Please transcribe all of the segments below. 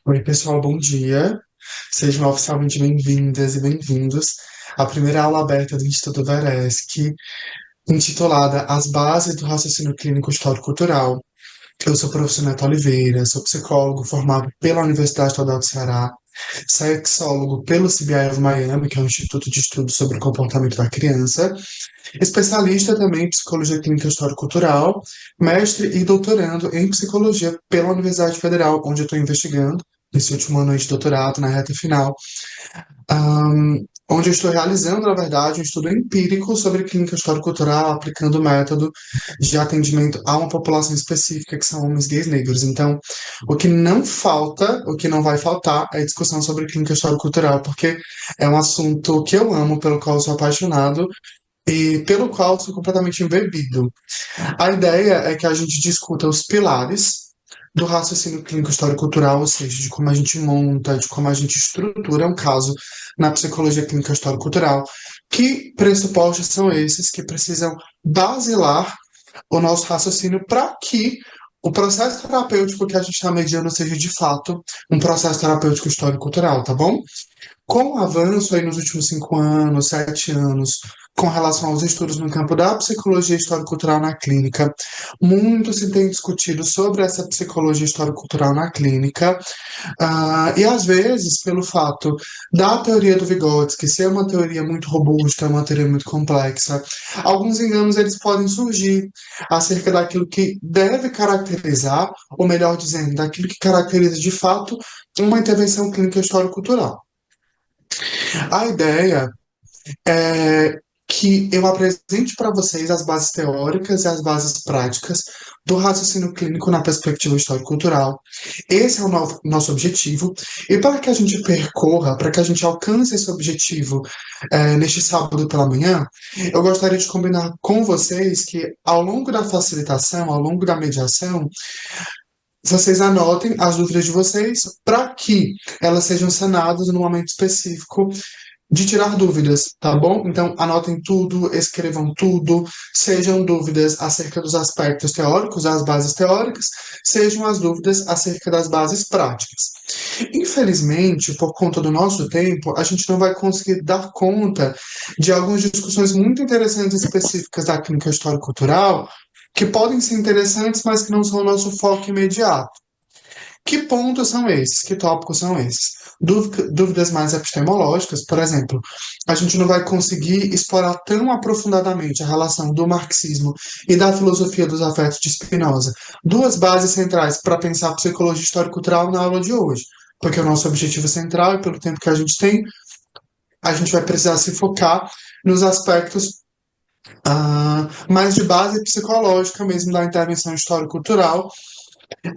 Oi, pessoal, bom dia. Sejam oficialmente bem-vindas e bem-vindos à primeira aula aberta do Instituto Veresc, intitulada As Bases do Raciocínio Clínico Histórico-Cultural. Eu sou o professor Neto Oliveira, sou psicólogo formado pela Universidade Estadual do Ceará, sexólogo pelo CBI of Miami, que é um instituto de estudo sobre o comportamento da criança, especialista também em psicologia clínica histórico-cultural, mestre e doutorando em psicologia pela Universidade Federal, onde eu estou investigando nesse último ano de doutorado, na reta final, onde eu estou realizando, na verdade, um estudo empírico sobre clínica histórico-cultural, aplicando o método de atendimento a uma população específica, que são homens gays negros. Então, o que não falta, o que não vai faltar, é discussão sobre clínica histórico-cultural, porque é um assunto que eu amo, pelo qual eu sou apaixonado, e pelo qual sou completamente embebido. A ideia é que a gente discuta os pilares do raciocínio clínico histórico-cultural, ou seja, de como a gente monta, de como a gente estrutura um caso na psicologia clínica histórico-cultural. Que pressupostos são esses que precisam basilar o nosso raciocínio para que o processo terapêutico que a gente está mediando seja de fato um processo terapêutico histórico-cultural, tá bom? Com o avanço aí nos últimos 5 anos, 7 anos, com relação aos estudos no campo da psicologia histórico-cultural na clínica, muito se tem discutido sobre essa psicologia histórico-cultural na clínica, e às vezes, pelo fato da teoria do Vygotsky ser uma teoria muito robusta, uma teoria muito complexa, alguns enganos eles podem surgir acerca daquilo que deve caracterizar, ou melhor dizendo, daquilo que caracteriza de fato uma intervenção clínica histórico-cultural. A ideia é que eu apresente para vocês as bases teóricas e as bases práticas do raciocínio clínico na perspectiva histórico-cultural. Esse é o nosso objetivo. E para que a gente percorra, para que a gente alcance esse objetivo neste sábado pela manhã, eu gostaria de combinar com vocês que, ao longo da facilitação, ao longo da mediação, vocês anotem as dúvidas de vocês para que elas sejam sanadas no momento específico de tirar dúvidas, tá bom? Então, anotem tudo, escrevam tudo, sejam dúvidas acerca dos aspectos teóricos, das bases teóricas, sejam as dúvidas acerca das bases práticas. Infelizmente, por conta do nosso tempo, a gente não vai conseguir dar conta de algumas discussões muito interessantes e específicas da clínica histórico-cultural, que podem ser interessantes, mas que não são o nosso foco imediato. Que pontos são esses? Que tópicos são esses? Dúvidas mais epistemológicas, por exemplo, a gente não vai conseguir explorar tão aprofundadamente a relação do marxismo e da filosofia dos afetos de Spinoza, duas bases centrais para pensar a psicologia histórico-cultural na aula de hoje, porque o nosso objetivo central, e pelo tempo que a gente tem, a gente vai precisar se focar nos aspectos mais de base psicológica mesmo da intervenção histórico-cultural.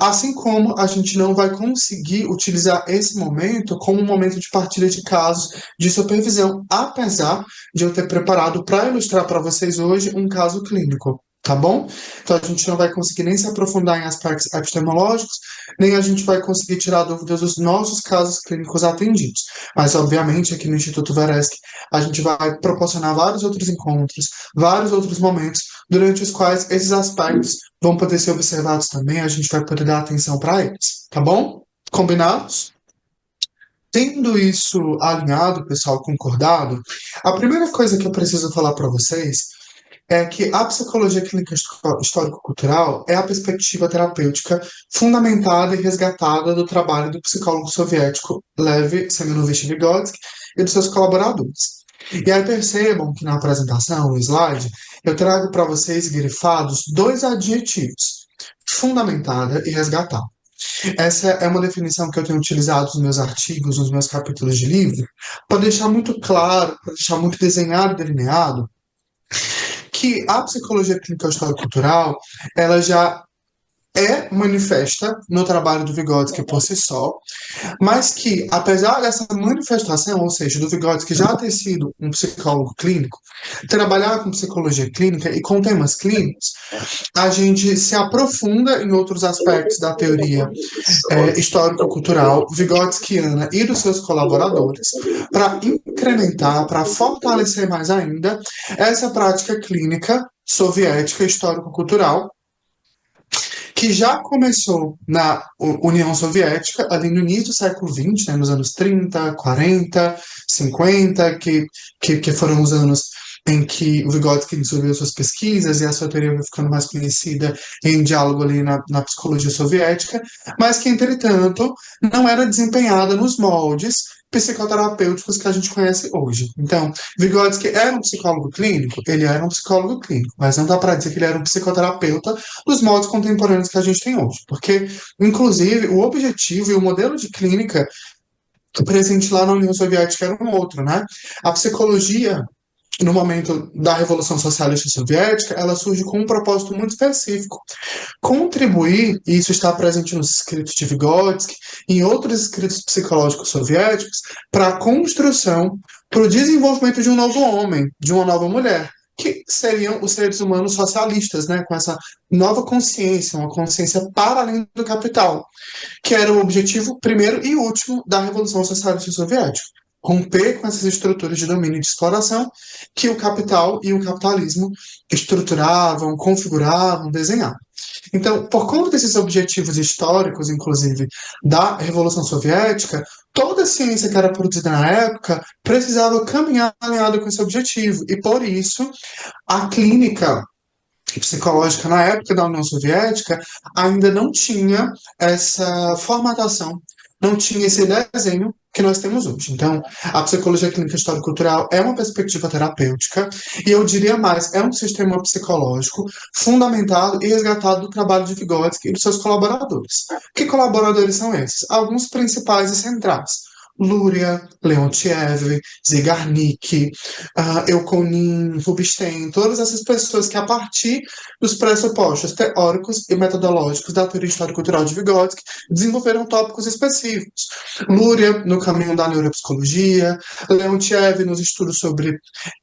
Assim como a gente não vai conseguir utilizar esse momento como um momento de partilha de casos de supervisão, apesar de eu ter preparado para ilustrar para vocês hoje um caso clínico, tá bom? Então a gente não vai conseguir nem se aprofundar em aspectos epistemológicos, nem a gente vai conseguir tirar dúvidas dos nossos casos clínicos atendidos. Mas, obviamente, aqui no Instituto Veresc, a gente vai proporcionar vários outros encontros, vários outros momentos, durante os quais esses aspectos vão poder ser observados também, a gente vai poder dar atenção para eles, tá bom? Combinados? Tendo isso alinhado, pessoal, concordado, a primeira coisa que eu preciso falar para vocês é que a psicologia clínica histórico-cultural é a perspectiva terapêutica fundamentada e resgatada do trabalho do psicólogo soviético Lev Semenovich Vygotsky e dos seus colaboradores. E aí percebam que na apresentação, no slide, eu trago para vocês grifados dois adjetivos: fundamentada e resgatada. Essa é uma definição que eu tenho utilizado nos meus artigos, nos meus capítulos de livro, para deixar muito claro, para deixar muito desenhado e delineado que a psicologia clínica histórico-cultural ela já é manifesta no trabalho do Vygotsky por si só, mas que, apesar dessa manifestação, ou seja, do Vygotsky já ter sido um psicólogo clínico, trabalhar com psicologia clínica e com temas clínicos, a gente se aprofunda em outros aspectos da teoria histórico-cultural vigotskiana e dos seus colaboradores para incrementar, para fortalecer mais ainda essa prática clínica soviética histórico-cultural que já começou na União Soviética, ali no início do século XX, né, nos anos 30, 40, 50, que foram os anos em que o Vygotsky desenvolveu suas pesquisas e a sua teoria vai ficando mais conhecida em diálogo ali na psicologia soviética, mas que, entretanto, não era desempenhada nos moldes psicoterapêuticos que a gente conhece hoje. Então, Vygotsky era um psicólogo clínico? Ele era um psicólogo clínico, mas não dá para dizer que ele era um psicoterapeuta dos moldes contemporâneos que a gente tem hoje, porque, inclusive, o objetivo e o modelo de clínica presente lá na União Soviética era um outro, né? A psicologia no momento da Revolução Socialista Soviética, ela surge com um propósito muito específico: contribuir, e isso está presente nos escritos de Vygotsky e em outros escritos psicológicos soviéticos, para a construção, para o desenvolvimento de um novo homem, de uma nova mulher, que seriam os seres humanos socialistas, né, com essa nova consciência, uma consciência para além do capital, que era o objetivo primeiro e último da Revolução Socialista Soviética. Romper com essas estruturas de domínio e de exploração que o capital e o capitalismo estruturavam, configuravam, desenhavam. Então, por conta desses objetivos históricos, inclusive, da Revolução Soviética, toda a ciência que era produzida na época precisava caminhar alinhada com esse objetivo. E, por isso, a clínica psicológica na época da União Soviética ainda não tinha essa formatação, não tinha esse desenho que nós temos hoje. Então, a psicologia clínica histórico-cultural é uma perspectiva terapêutica e eu diria mais, é um sistema psicológico fundamentado e resgatado do trabalho de Vygotsky e dos seus colaboradores. Que colaboradores são esses? Alguns principais e centrais: Luria, Leontiev, Zygarnik, Euconin, Rubinstein, todas essas pessoas que, a partir dos pressupostos teóricos e metodológicos da teoria histórico-cultural de Vygotsky, desenvolveram tópicos específicos. Luria, no caminho da neuropsicologia, Leontiev, nos estudos sobre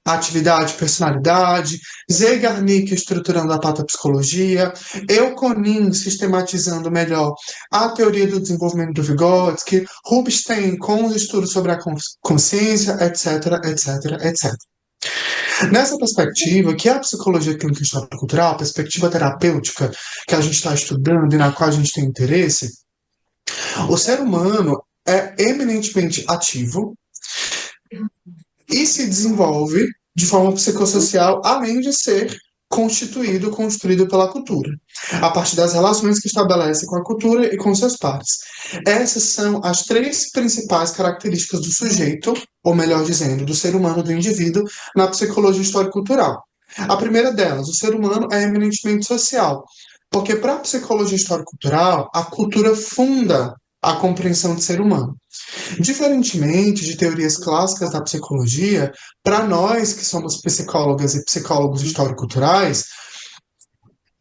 atividade e personalidade, Zygarnik, estruturando a patopsicologia, Euconin, sistematizando melhor a teoria do desenvolvimento do Vygotsky, Rubinstein, com os estudos sobre a consciência, etc, etc, etc. Nessa perspectiva, que é a psicologia clínica histórico-cultural, a perspectiva terapêutica que a gente está estudando e na qual a gente tem interesse, o ser humano é eminentemente ativo e se desenvolve de forma psicossocial, além de ser constituído, construído pela cultura, a partir das relações que estabelece com a cultura e com seus pares. Essas são as três principais características do sujeito, ou melhor dizendo, do ser humano, do indivíduo, na psicologia histórico-cultural. A primeira delas, o ser humano é eminentemente social, porque para a psicologia histórico-cultural, a cultura funda a compreensão do ser humano. Diferentemente de teorias clássicas da psicologia, para nós que somos psicólogas e psicólogos histórico-culturais,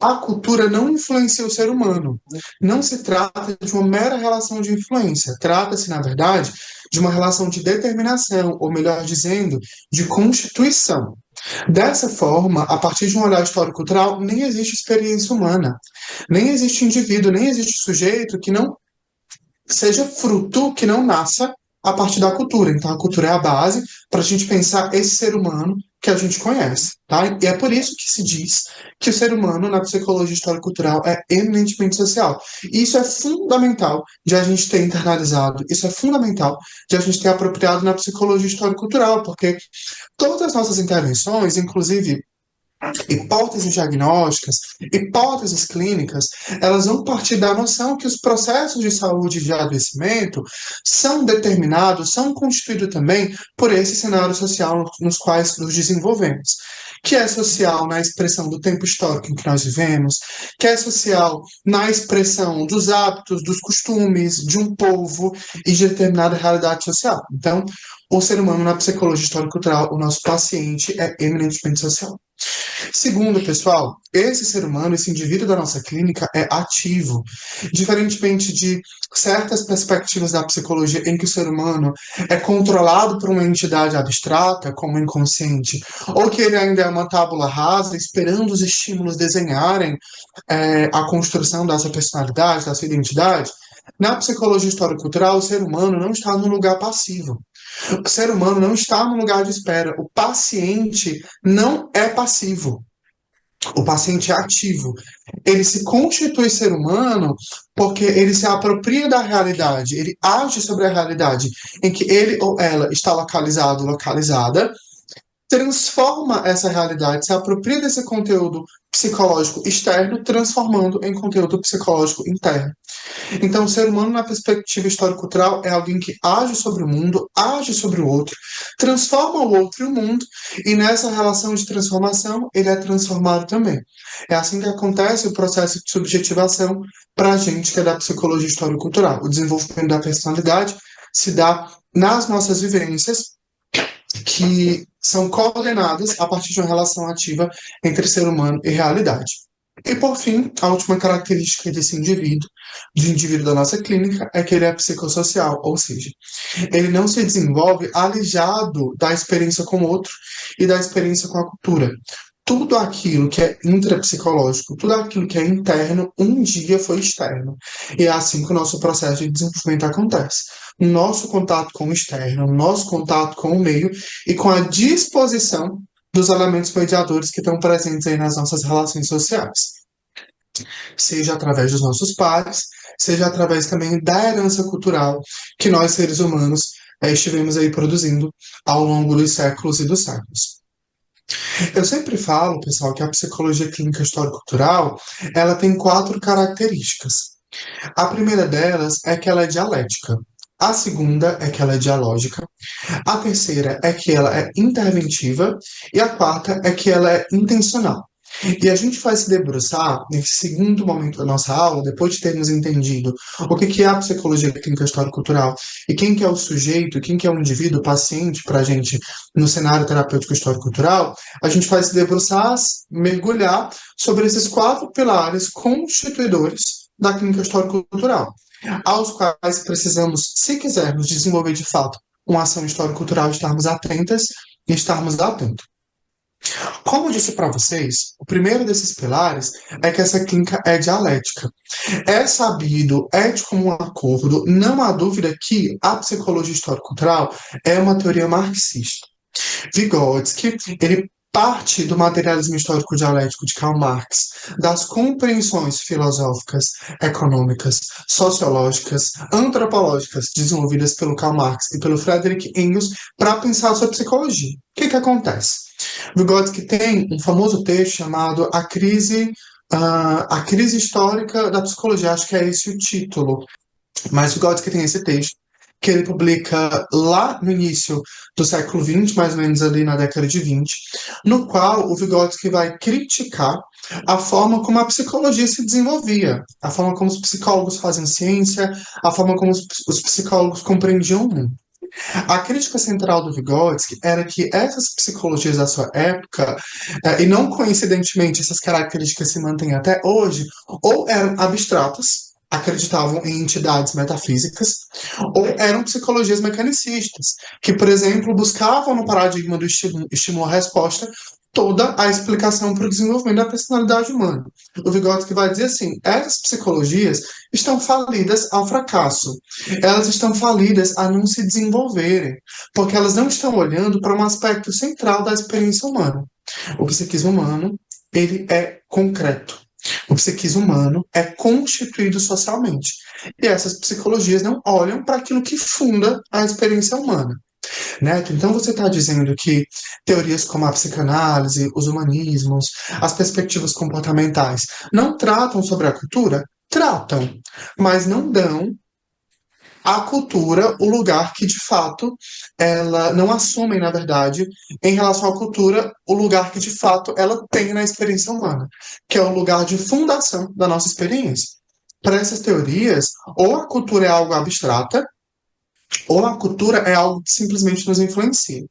a cultura não influencia o ser humano. Não se trata de uma mera relação de influência. Trata-se, na verdade, de uma relação de determinação, ou melhor dizendo, de constituição. Dessa forma, a partir de um olhar histórico-cultural, nem existe experiência humana, nem existe indivíduo, nem existe sujeito que não seja fruto, que não nasça a partir da cultura. Então, a cultura é a base para a gente pensar esse ser humano que a gente conhece, tá? E é por isso que se diz que o ser humano, na psicologia histórico-cultural, é eminentemente social. E isso é fundamental de a gente ter internalizado, isso é fundamental de a gente ter apropriado na psicologia histórico-cultural, porque todas as nossas intervenções, inclusive hipóteses diagnósticas, hipóteses clínicas, elas vão partir da noção que os processos de saúde e de adoecimento são determinados, são constituídos também por esse cenário social nos quais nos desenvolvemos, que é social na expressão do tempo histórico em que nós vivemos, que é social na expressão dos hábitos, dos costumes de um povo e de determinada realidade social. Então, o ser humano na psicologia histórico-cultural, o nosso paciente é eminentemente social. Segundo, pessoal, esse ser humano, esse indivíduo da nossa clínica é ativo, diferentemente de certas perspectivas da psicologia em que o ser humano é controlado por uma entidade abstrata, como o inconsciente, ou que ele ainda é uma tábula rasa, esperando os estímulos desenharem a construção dessa personalidade, dessa identidade. Na psicologia histórico-cultural, o ser humano não está num lugar passivo. O ser humano não está no lugar de espera. O paciente não é passivo. O paciente é ativo. Ele se constitui ser humano porque ele se apropria da realidade, ele age sobre a realidade em que ele ou ela está localizado, localizada, transforma essa realidade, se apropria desse conteúdo psicológico externo, transformando em conteúdo psicológico interno. Então, o ser humano, na perspectiva histórico-cultural, é alguém que age sobre o mundo, age sobre o outro, transforma o outro e o mundo, e nessa relação de transformação, ele é transformado também. É assim que acontece o processo de subjetivação para a gente que é da psicologia histórico-cultural. O desenvolvimento da personalidade se dá nas nossas vivências, que são coordenadas a partir de uma relação ativa entre ser humano e realidade. E, por fim, a última característica desse indivíduo, de indivíduo da nossa clínica, é que ele é psicossocial, ou seja, ele não se desenvolve alijado da experiência com o outro e da experiência com a cultura. Tudo aquilo que é intrapsicológico, tudo aquilo que é interno, um dia foi externo. E é assim que o nosso processo de desenvolvimento acontece. Nosso contato com o externo, nosso contato com o meio e com a disposição dos elementos mediadores que estão presentes aí nas nossas relações sociais, seja através dos nossos pais, seja através também da herança cultural que nós, seres humanos, estivemos aí produzindo ao longo dos séculos e dos séculos. Eu sempre falo, pessoal, que a psicologia clínica histórico-cultural, ela tem 4 características. A primeira delas é que ela é dialética. A segunda é que ela é dialógica. A terceira é que ela é interventiva. E a quarta é que ela é intencional. E a gente vai se debruçar nesse segundo momento da nossa aula, depois de termos entendido o que é a psicologia clínica histórico-cultural e quem que é o sujeito, quem que é o indivíduo, o paciente para a gente no cenário terapêutico histórico-cultural, a gente vai se debruçar, mergulhar sobre esses 4 pilares constituidores da clínica histórico-cultural, aos quais precisamos, se quisermos desenvolver de fato uma ação histórico-cultural, estarmos atentas e estarmos atentos. Como eu disse para vocês, o primeiro desses pilares é que essa clínica é dialética. É sabido, é de comum acordo, não há dúvida que a psicologia histórico-cultural é uma teoria marxista. Vygotsky, ele parte do materialismo histórico dialético de Karl Marx, das compreensões filosóficas, econômicas, sociológicas, antropológicas desenvolvidas pelo Karl Marx e pelo Friedrich Engels para pensar sobre psicologia. O que acontece? Vygotsky tem um famoso texto chamado A Crise Histórica da Psicologia, acho que é esse o título, mas Vygotsky tem esse texto que ele publica lá no início do século XX, mais ou menos ali na década de 20, no qual o Vygotsky vai criticar a forma como a psicologia se desenvolvia, a forma como os psicólogos faziam ciência, a forma como os psicólogos compreendiam o mundo. A crítica central do Vygotsky era que essas psicologias da sua época, e não coincidentemente essas características se mantêm até hoje, ou eram abstratas, acreditavam em entidades metafísicas, ou eram psicologias mecanicistas, que, por exemplo, buscavam no paradigma do estímulo-resposta toda a explicação para o desenvolvimento da personalidade humana. O Vygotsky vai dizer assim, essas psicologias estão falidas ao fracasso, elas estão falidas a não se desenvolverem, porque elas não estão olhando para um aspecto central da experiência humana. O psiquismo humano, ele é concreto. O psiquismo humano é constituído socialmente. E essas psicologias não olham para aquilo que funda a experiência humana. Neto, então você está dizendo que teorias como a psicanálise, os humanismos, as perspectivas comportamentais não tratam sobre a cultura? Tratam, mas não dão à cultura o lugar que, de fato, ela não assumem, na verdade, em relação à cultura, o lugar que, de fato, ela tem na experiência humana, que é o lugar de fundação da nossa experiência. Para essas teorias, ou a cultura é algo abstrata, ou a cultura é algo que simplesmente nos influencia.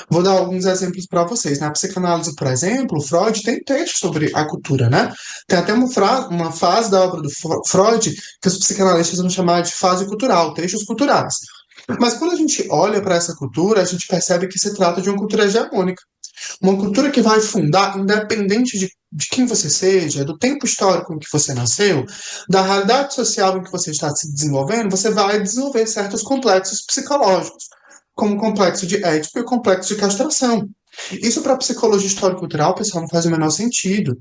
Vou dar alguns exemplos para vocês. Na psicanálise, por exemplo, Freud tem texto sobre a cultura, né? Tem até uma fase da obra do Freud que os psicanalistas vão chamar de fase cultural, textos culturais. Mas quando a gente olha para essa cultura, a gente percebe que se trata de uma cultura hegemônica. Uma cultura que vai fundar, independente de quem você seja, do tempo histórico em que você nasceu, da realidade social em que você está se desenvolvendo, você vai desenvolver certos complexos psicológicos, como o complexo de Édipo e o complexo de castração. Isso para psicologia histórico-cultural, pessoal, não faz o menor sentido.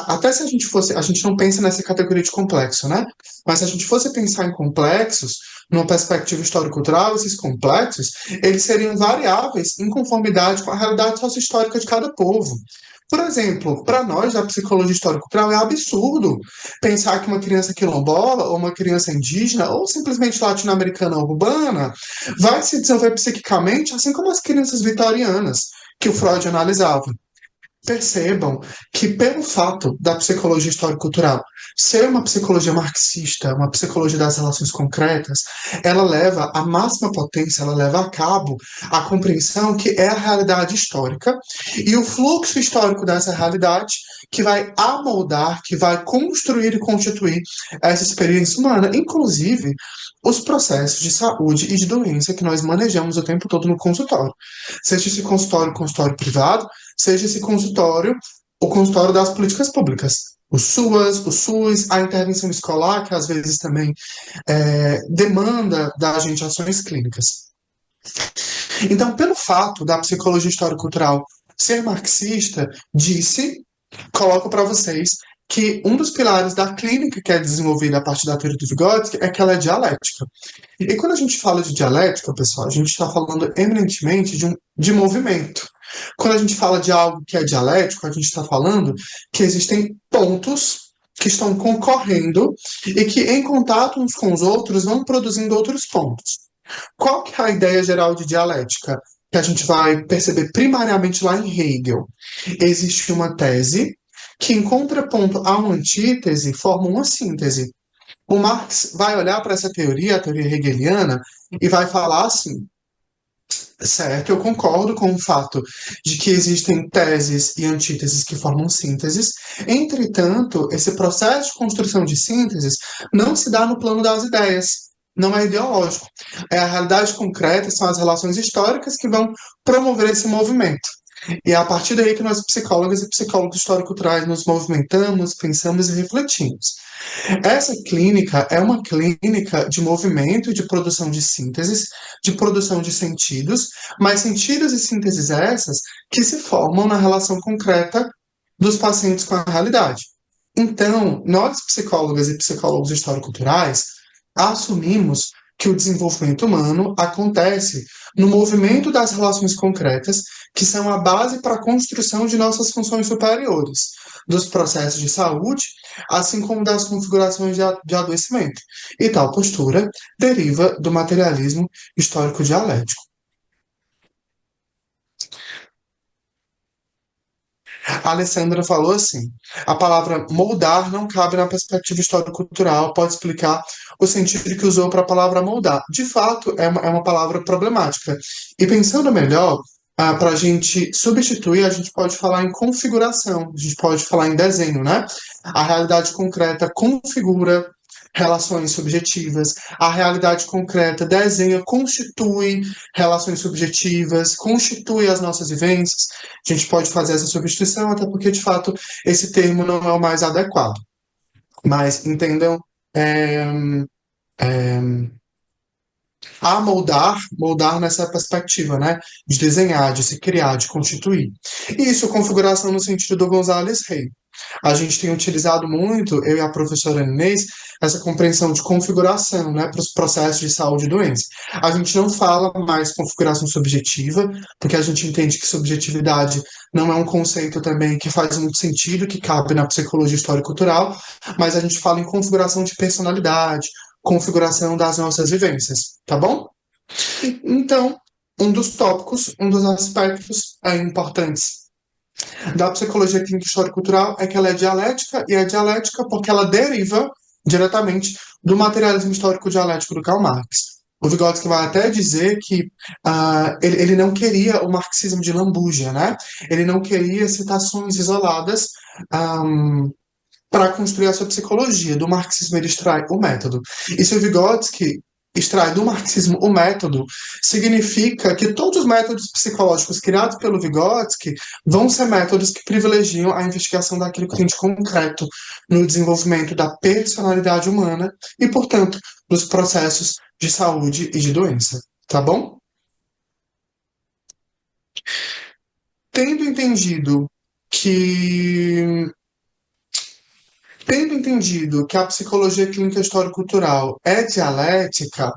Até se a gente fosse, a gente não pensa nessa categoria de complexo, né? Mas se a gente fosse pensar em complexos, numa perspectiva histórico-cultural, esses complexos, eles seriam variáveis em conformidade com a realidade socio-histórica de cada povo. Por exemplo, para nós, da psicologia histórico-cultural, é absurdo pensar que uma criança quilombola, ou uma criança indígena, ou simplesmente latino-americana urbana, vai se desenvolver psiquicamente, assim como as crianças vitorianas, que o Freud analisava. Percebam que, pelo fato da psicologia histórico-cultural ser uma psicologia marxista, uma psicologia das relações concretas, ela leva à máxima potência, ela leva a cabo a compreensão que é a realidade histórica e o fluxo histórico dessa realidade que vai amoldar, que vai construir e constituir essa experiência humana, inclusive os processos de saúde e de doença que nós manejamos o tempo todo no consultório. Seja esse consultório privado, seja esse consultório, o consultório das políticas públicas. O SUS, a intervenção escolar, que às vezes também demanda da gente ações clínicas. Então, pelo fato da psicologia histórico-cultural ser marxista, coloco para vocês que um dos pilares da clínica que é desenvolvida a partir da teoria do Vygotsky é que ela é dialética. E quando a gente fala de dialética, pessoal, a gente está falando eminentemente de movimento. Quando a gente fala de algo que é dialético, a gente está falando que existem pontos que estão concorrendo e que, em contato uns com os outros, vão produzindo outros pontos. Qual que é a ideia geral de dialética? Que a gente vai perceber primariamente lá em Hegel. Existe uma tese que, em contraponto a uma antítese, forma uma síntese. O Marx vai olhar para essa teoria, a teoria hegeliana, e vai falar assim: certo, eu concordo com o fato de que existem teses e antíteses que formam sínteses. Entretanto, esse processo de construção de sínteses não se dá no plano das ideias. Não é ideológico. É a realidade concreta, são as relações históricas que vão promover esse movimento. E é a partir daí que nós, psicólogas e psicólogos histórico-culturais, nos movimentamos, pensamos e refletimos. Essa clínica é uma clínica de movimento e de produção de sínteses, de produção de sentidos, mas sentidos e sínteses essas que se formam na relação concreta dos pacientes com a realidade. Então, nós, psicólogas e psicólogos histórico-culturais, assumimos que o desenvolvimento humano acontece no movimento das relações concretas, que são a base para a construção de nossas funções superiores, dos processos de saúde, assim como das configurações de adoecimento. E tal postura deriva do materialismo histórico-dialético. A Alessandra falou assim: a palavra moldar não cabe na perspectiva histórico-cultural, pode explicar o sentido que usou para a palavra moldar. De fato, é uma palavra problemática. E pensando melhor, para a gente substituir, a gente pode falar em configuração, a gente pode falar em desenho, né? A realidade concreta configura relações subjetivas, a realidade concreta desenha, constitui relações subjetivas, constitui as nossas vivências. A gente pode fazer essa substituição, até porque, de fato, esse termo não é o mais adequado. Mas, entendam, é, é, moldar nessa perspectiva, né? De desenhar, de se criar, de constituir. E isso, configuração no sentido do González Rey. A gente tem utilizado muito, eu e a professora Inês, essa compreensão de configuração, né, para os processos de saúde e doença. A gente não fala mais configuração subjetiva, porque a gente entende que subjetividade não é um conceito também que faz muito sentido, que cabe na psicologia histórico-cultural, mas a gente fala em configuração de personalidade, configuração das nossas vivências, tá bom? Então, um dos tópicos, um dos aspectos importantes da psicologia clínica histórico-cultural é que ela é dialética, e é dialética porque ela deriva diretamente do materialismo histórico-dialético do Karl Marx. O Vygotsky vai até dizer que ele não queria o marxismo de lambuja, né? Ele não queria citações isoladas para construir a sua psicologia. Do marxismo ele extrai o método. E se o Vygotsky extrai do marxismo o método, significa que todos os métodos psicológicos criados pelo Vygotsky vão ser métodos que privilegiam a investigação daquilo que tem de concreto no desenvolvimento da personalidade humana e, portanto, dos processos de saúde e de doença. Tá bom? Tendo entendido que Tendo entendido que a psicologia clínica histórico-cultural é dialética,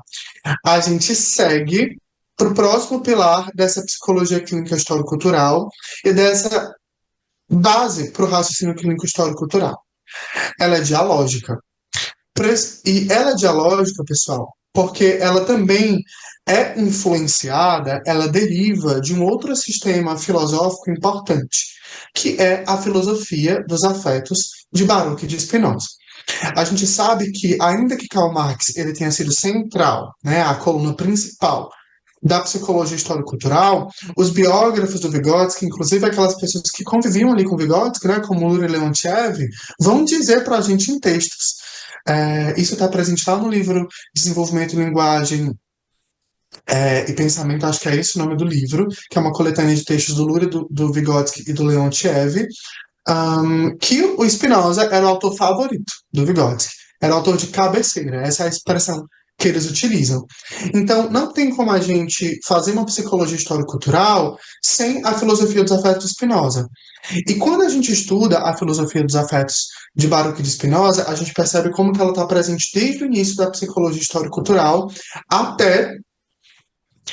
a gente segue para o próximo pilar dessa psicologia clínica histórico-cultural e dessa base para o raciocínio clínico histórico-cultural. Ela é dialógica. E ela é dialógica, pessoal, porque ela também é influenciada, ela deriva de um outro sistema filosófico importante, que é a filosofia dos afetos de Baruch e de Spinoza. A gente sabe que, ainda que Karl Marx ele tenha sido central, né, a coluna principal da psicologia histórico-cultural, os biógrafos do Vygotsky, inclusive aquelas pessoas que conviviam ali com Vygotsky, né, como Luria Leontiev, vão dizer para a gente em textos. Isso está presente lá no livro Desenvolvimento em Linguagem e Pensamento, acho que é esse o nome do livro, que é uma coletânea de textos do Luria, do Vygotsky e do Leontiev, que o Spinoza era o autor favorito do Vygotsky, era o autor de cabeceira, essa é a expressão que eles utilizam. Então, não tem como a gente fazer uma psicologia histórico-cultural sem a filosofia dos afetos de Spinoza. E quando a gente estuda a filosofia dos afetos de Baruch e de Spinoza, a gente percebe como que ela está presente desde o início da psicologia histórico-cultural até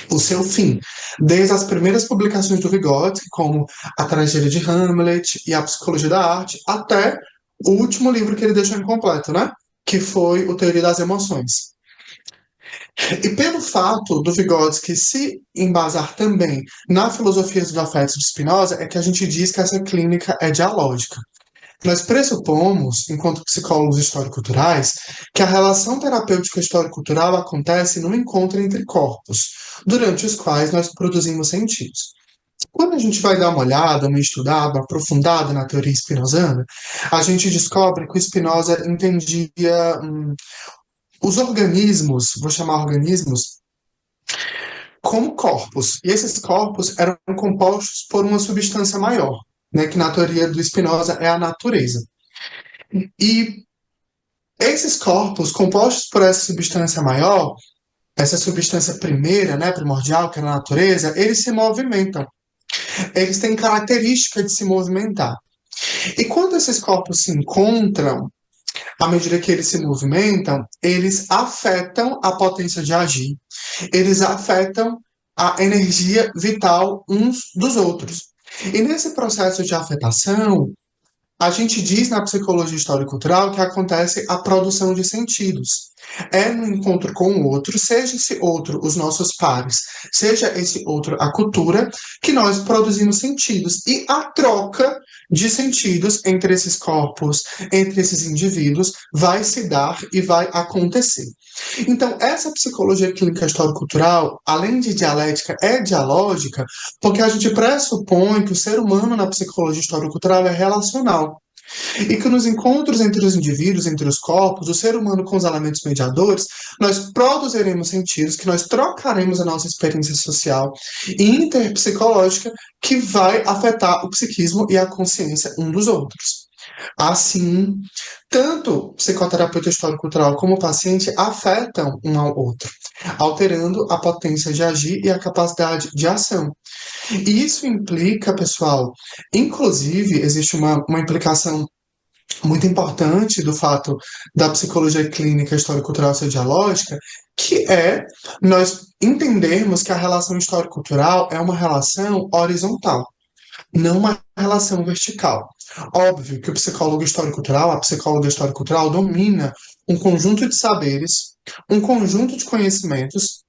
o seu fim, desde as primeiras publicações do Vygotsky, como A Tragédia de Hamlet e A Psicologia da Arte, até o último livro que ele deixou incompleto, né? Que foi o Teoria das Emoções. E pelo fato do Vygotsky se embasar também na filosofia dos afetos de Spinoza, é que a gente diz que essa clínica é dialógica. Nós pressupomos, enquanto psicólogos histórico-culturais, que a relação terapêutica histórico-cultural acontece no encontro entre corpos, durante os quais nós produzimos sentidos. Quando a gente vai dar uma olhada, uma estudada, uma aprofundada na teoria spinozana, a gente descobre que o Spinoza entendia os organismos, vou chamar organismos, como corpos. E esses corpos eram compostos por uma substância maior, né, que na teoria do Spinoza é a natureza. E esses corpos, compostos por essa substância maior, essa substância primeira, né, primordial, que é a natureza, eles se movimentam. Eles têm característica de se movimentar. E quando esses corpos se encontram, à medida que eles se movimentam, eles afetam a potência de agir, eles afetam a energia vital uns dos outros. E nesse processo de afetação, a gente diz na psicologia histórico-cultural que acontece a produção de sentidos. É no encontro com o outro, seja esse outro os nossos pares, seja esse outro a cultura, que nós produzimos sentidos. E a troca de sentidos entre esses corpos, entre esses indivíduos, vai se dar e vai acontecer. Então, essa psicologia clínica histórico-cultural, além de dialética, é dialógica, porque a gente pressupõe que o ser humano na psicologia histórico-cultural é relacional. E que nos encontros entre os indivíduos, entre os corpos, o ser humano com os elementos mediadores, nós produziremos sentidos, que nós trocaremos a nossa experiência social e interpsicológica que vai afetar o psiquismo e a consciência um dos outros. Assim, tanto o psicoterapeuta histórico-cultural como o paciente afetam um ao outro, alterando a potência de agir e a capacidade de ação. E isso implica, pessoal, inclusive, existe uma implicação muito importante do fato da psicologia clínica histórico-cultural ser dialógica, que é nós entendermos que a relação histórico-cultural é uma relação horizontal, não uma relação vertical. Óbvio que o psicólogo histórico-cultural, a psicóloga histórico-cultural domina um conjunto de saberes, um conjunto de conhecimentos,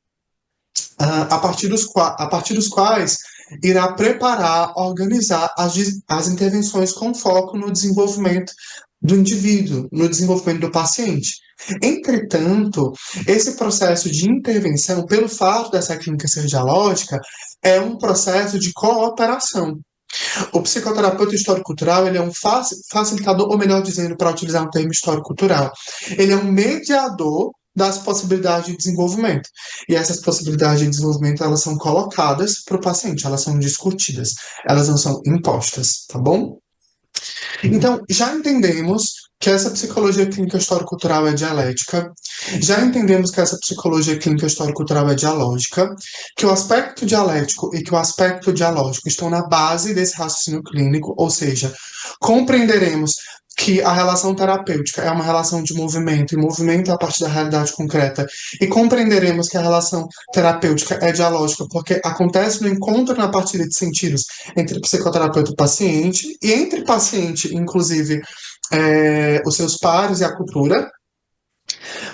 a partir dos quais irá preparar, organizar as intervenções com foco no desenvolvimento do indivíduo, no desenvolvimento do paciente. Entretanto, esse processo de intervenção, pelo fato dessa clínica ser dialógica, é um processo de cooperação. O psicoterapeuta histórico-cultural ele é um facilitador, ou melhor dizendo, para utilizar um termo histórico-cultural, ele é um mediador das possibilidades de desenvolvimento. E essas possibilidades de desenvolvimento, elas são colocadas para o paciente, elas são discutidas, elas não são impostas, tá bom? Então, já entendemos que essa psicologia clínica histórico-cultural é dialética, já entendemos que essa psicologia clínica histórico-cultural é dialógica, que o aspecto dialético e que o aspecto dialógico estão na base desse raciocínio clínico, ou seja, compreenderemos que a relação terapêutica é uma relação de movimento, e movimento é a partir da realidade concreta, e compreenderemos que a relação terapêutica é dialógica porque acontece no encontro na partilha de sentidos entre psicoterapeuta e paciente, e entre paciente, inclusive, os seus pares e a cultura.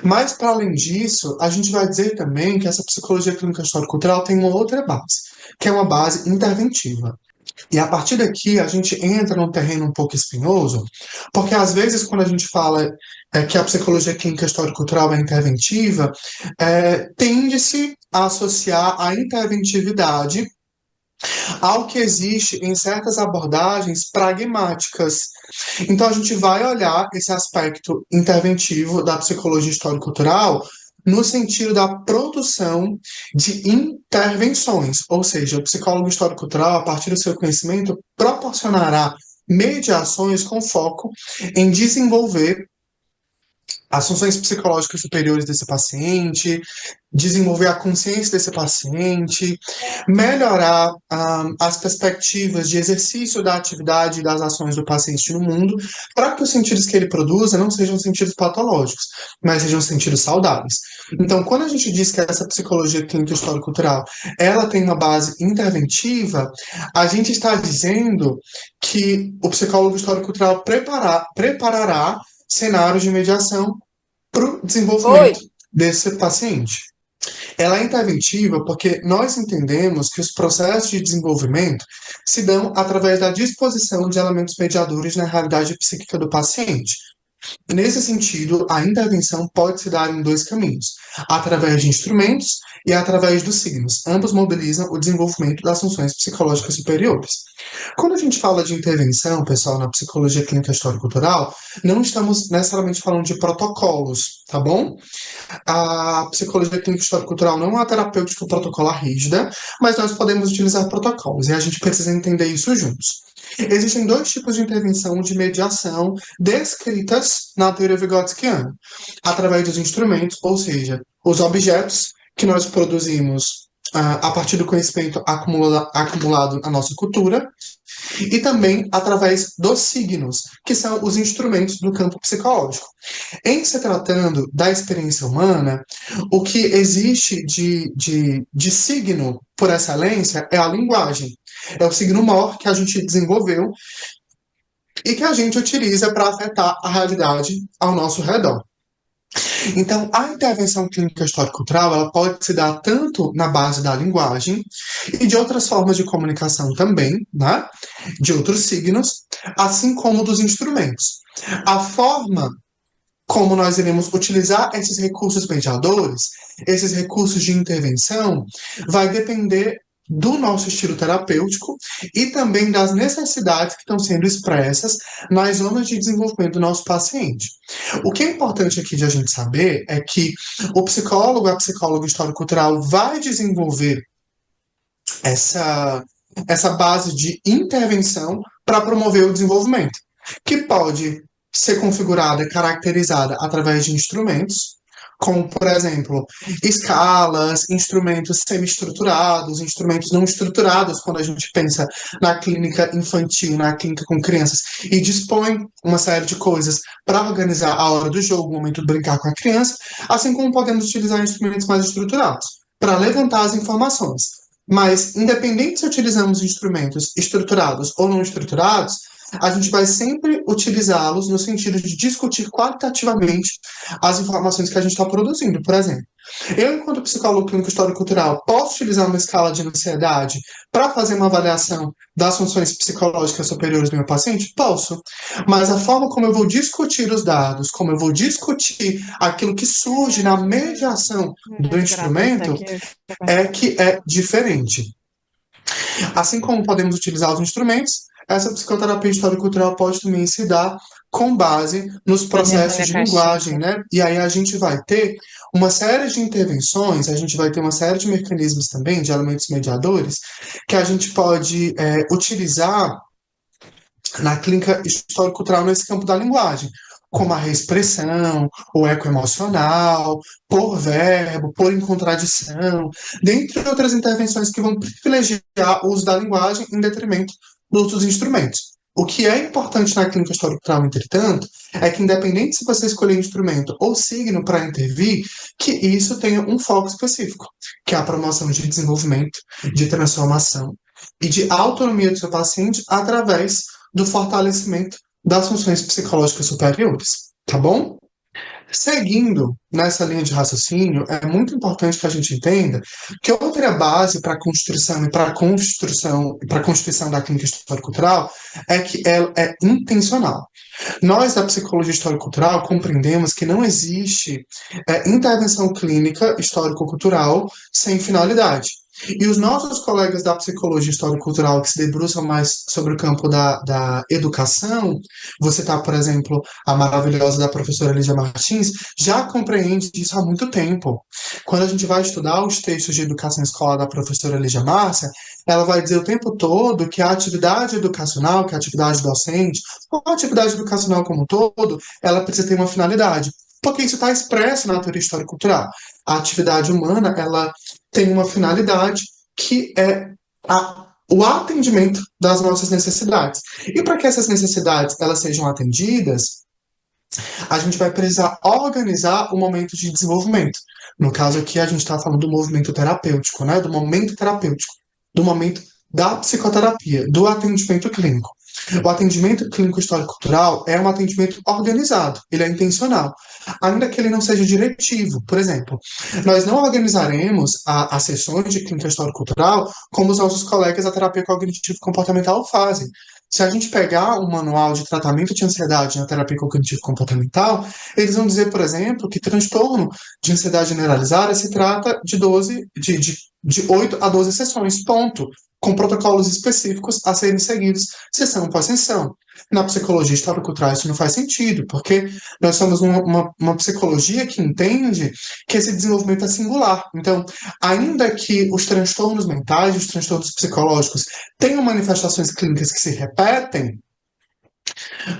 Mas, para além disso, a gente vai dizer também que essa psicologia clínica histórico-cultural tem uma outra base, que é uma base interventiva. E a partir daqui a gente entra num terreno um pouco espinhoso, porque às vezes quando a gente fala que a psicologia clínica histórico-cultural é interventiva, tende-se a associar a interventividade ao que existe em certas abordagens pragmáticas. Então, a gente vai olhar esse aspecto interventivo da psicologia histórico-cultural no sentido da produção de intervenções, ou seja, o psicólogo histórico-cultural, a partir do seu conhecimento, proporcionará mediações com foco em desenvolver as funções psicológicas superiores desse paciente, desenvolver a consciência desse paciente, melhorar as perspectivas de exercício da atividade e das ações do paciente no mundo, para que os sentidos que ele produza não sejam sentidos patológicos, mas sejam sentidos saudáveis. Então, quando a gente diz que essa psicologia clínica histórico-cultural ela tem uma base interventiva, a gente está dizendo que o psicólogo histórico-cultural preparará cenários de mediação para o Oi, desenvolvimento desse paciente. Ela é interventiva porque nós entendemos que os processos de desenvolvimento se dão através da disposição de elementos mediadores na realidade psíquica do paciente. Nesse sentido, a intervenção pode se dar em dois caminhos: através de instrumentos e através dos signos. Ambos mobilizam o desenvolvimento das funções psicológicas superiores. Quando a gente fala de intervenção, pessoal, na psicologia clínica histórico-cultural, não estamos necessariamente falando de protocolos, tá bom? A psicologia clínica histórico-cultural não é uma terapêutica protocolar rígida, mas nós podemos utilizar protocolos, e a gente precisa entender isso juntos. Existem dois tipos de intervenção de mediação descritas na teoria vigotskiana, através dos instrumentos, ou seja, os objetos que nós produzimos a partir do conhecimento acumulado na nossa cultura, e também através dos signos, que são os instrumentos do campo psicológico. Em se tratando da experiência humana, o que existe de signo por excelência é a linguagem. É o signo maior que a gente desenvolveu e que a gente utiliza para afetar a realidade ao nosso redor. Então, a intervenção clínica histórico-cultural ela pode se dar tanto na base da linguagem e de outras formas de comunicação também, né? De outros signos, assim como dos instrumentos. A forma como nós iremos utilizar esses recursos mediadores, esses recursos de intervenção, vai depender do nosso estilo terapêutico e também das necessidades que estão sendo expressas nas zonas de desenvolvimento do nosso paciente. O que é importante aqui de a gente saber é que o psicólogo, a psicóloga histórico-cultural vai desenvolver essa, essa base de intervenção para promover o desenvolvimento, que pode ser configurada, caracterizada através de instrumentos, como, por exemplo, escalas, instrumentos semi-estruturados, instrumentos não estruturados, quando a gente pensa na clínica infantil, na clínica com crianças, e dispõe uma série de coisas para organizar a hora do jogo, o momento de brincar com a criança, assim como podemos utilizar instrumentos mais estruturados, para levantar as informações. Mas, independente se utilizamos instrumentos estruturados ou não estruturados, a gente vai sempre utilizá-los no sentido de discutir qualitativamente as informações que a gente está produzindo. Por exemplo, eu, enquanto psicólogo clínico histórico-cultural, posso utilizar uma escala de ansiedade para fazer uma avaliação das funções psicológicas superiores do meu paciente? Posso. Mas a forma como eu vou discutir os dados, como eu vou discutir aquilo que surge na mediação do instrumento, é que é diferente. Assim como podemos utilizar os instrumentos, essa psicoterapia histórico-cultural pode também se dar com base nos processos de linguagem, né? E aí a gente vai ter uma série de intervenções, a gente vai ter uma série de mecanismos também, de elementos mediadores, que a gente pode utilizar na clínica histórico-cultural nesse campo da linguagem, como a reexpressão, o eco emocional, por verbo, por incontradição, dentre outras intervenções que vão privilegiar o uso da linguagem em detrimento dos outros instrumentos. O que é importante na clínica histórico-cultural, entretanto, é que independente se você escolher instrumento ou signo para intervir, que isso tenha um foco específico, que é a promoção de desenvolvimento, de transformação e de autonomia do seu paciente através do fortalecimento das funções psicológicas superiores, tá bom? Seguindo nessa linha de raciocínio, é muito importante que a gente entenda que outra base para a construção e para a construção e para a constituição da clínica histórico-cultural é que ela é intencional. Nós, da psicologia histórico-cultural, compreendemos que não existe intervenção clínica histórico-cultural sem finalidade. E os nossos colegas da psicologia histórico-cultural que se debruçam mais sobre o campo da educação, você tá, por exemplo, a maravilhosa da professora Lídia Martins, já compreende isso há muito tempo. Quando a gente vai estudar os textos de educação escolar da professora Lídia Márcia, ela vai dizer o tempo todo que a atividade educacional, que a atividade docente, ou a atividade educacional como um todo, ela precisa ter uma finalidade. Porque isso está expresso na teoria histórico-cultural. A atividade humana, ela tem uma finalidade que é o atendimento das nossas necessidades. E para que essas necessidades elas sejam atendidas, a gente vai precisar organizar o momento de desenvolvimento. No caso aqui, a gente está falando do movimento terapêutico, né? Do momento terapêutico, do momento da psicoterapia, do atendimento clínico. O atendimento clínico histórico-cultural é um atendimento organizado, ele é intencional, ainda que ele não seja diretivo. Por exemplo, nós não organizaremos as sessões de clínica histórico-cultural como os nossos colegas da terapia cognitivo-comportamental fazem. Se a gente pegar um manual de tratamento de ansiedade na terapia cognitivo-comportamental, eles vão dizer, por exemplo, que transtorno de ansiedade generalizada se trata de 8 a 12 sessões, ponto, com protocolos específicos a serem seguidos, sessão após sessão. Na psicologia histórico-cultural isso não faz sentido, porque nós somos uma psicologia que entende que esse desenvolvimento é singular. Então, ainda que os transtornos mentais, os transtornos psicológicos tenham manifestações clínicas que se repetem,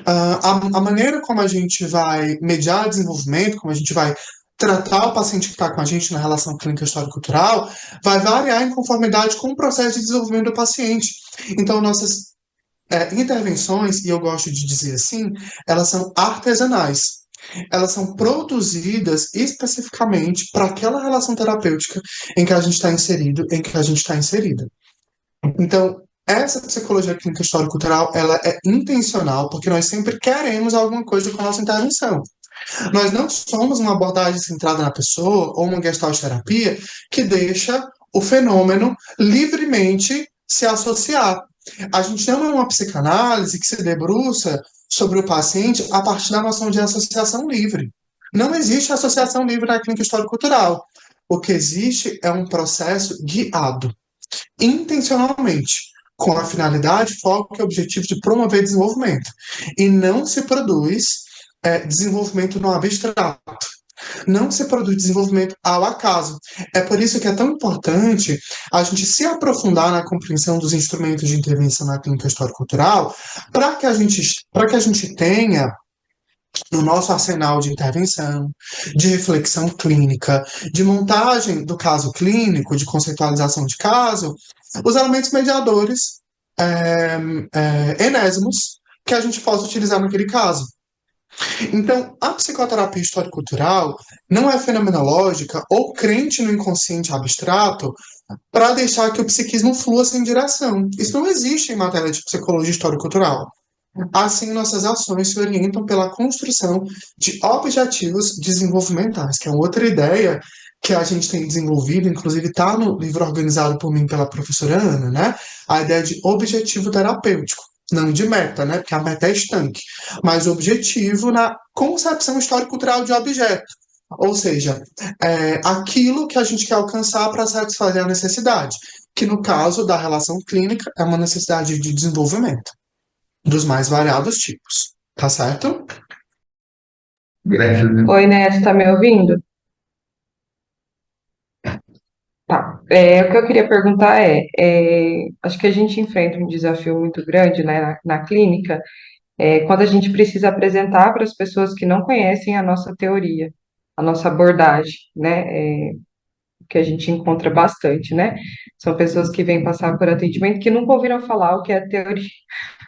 a maneira como a gente vai mediar desenvolvimento, como a gente vai tratar o paciente que está com a gente na relação clínica histórico-cultural, vai variar em conformidade com o processo de desenvolvimento do paciente. Então, nossas intervenções, e eu gosto de dizer assim, elas são artesanais. Elas são produzidas especificamente para aquela relação terapêutica em que a gente está inserido, em que a gente está inserida. Então, essa psicologia clínica histórico-cultural, ela é intencional, porque nós sempre queremos alguma coisa com a nossa intervenção. Nós não somos uma abordagem centrada na pessoa ou uma gestalt terapia que deixa o fenômeno livremente se associar. A gente não é uma psicanálise que se debruça sobre o paciente a partir da noção de associação livre. Não existe associação livre na clínica histórico-cultural. O que existe é um processo guiado intencionalmente, com a finalidade, foco e objetivo de promover desenvolvimento. E não se produz desenvolvimento no abstrato. Não se produz desenvolvimento ao acaso. É por isso que é tão importante a gente se aprofundar na compreensão dos instrumentos de intervenção na clínica histórico-cultural, para que a gente tenha no nosso arsenal de intervenção, de reflexão clínica, de montagem do caso clínico, de conceitualização de caso, os elementos mediadores enésimos que a gente possa utilizar naquele caso. Então, a psicoterapia histórico-cultural não é fenomenológica ou crente no inconsciente abstrato para deixar que o psiquismo flua sem direção. Isso não existe em matéria de psicologia histórico-cultural. Assim, nossas ações se orientam pela construção de objetivos desenvolvimentais, que é outra ideia que a gente tem desenvolvido, inclusive está no livro organizado por mim pela professora Ana, né? A ideia de objetivo terapêutico, não de meta, né? Porque a meta é estanque, mas objetivo na concepção histórico-cultural de objeto. Ou seja, aquilo que a gente quer alcançar para satisfazer a necessidade, que no caso da relação clínica é uma necessidade de desenvolvimento dos mais variados tipos. Tá certo? Graças a Deus. Oi, Neto, tá me ouvindo? Tá. O que eu queria perguntar acho que a gente enfrenta um desafio muito grande, né, na clínica, quando a gente precisa apresentar para as pessoas que não conhecem a nossa teoria, a nossa abordagem, né, que a gente encontra bastante, né? São pessoas que vêm passar por atendimento que nunca ouviram falar o que é teoria,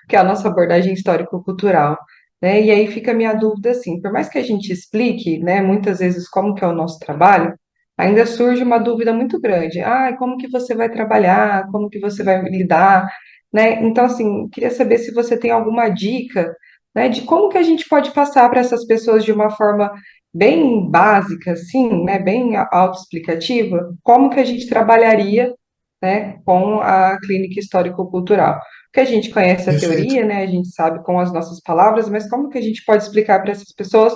que é a nossa abordagem histórico-cultural, né? E aí fica a minha dúvida assim, por mais que a gente explique, né, muitas vezes como que é o nosso trabalho, ainda surge uma dúvida muito grande. Ah, como que você vai trabalhar? Como que você vai lidar? Né? Então, assim, queria saber se você tem alguma dica, né, de como que a gente pode passar para essas pessoas de uma forma bem básica, assim, né, bem autoexplicativa, como que a gente trabalharia, né, com a clínica histórico-cultural. Porque a gente conhece a Perfeito. teoria, né? A gente sabe com as nossas palavras, mas como que a gente pode explicar para essas pessoas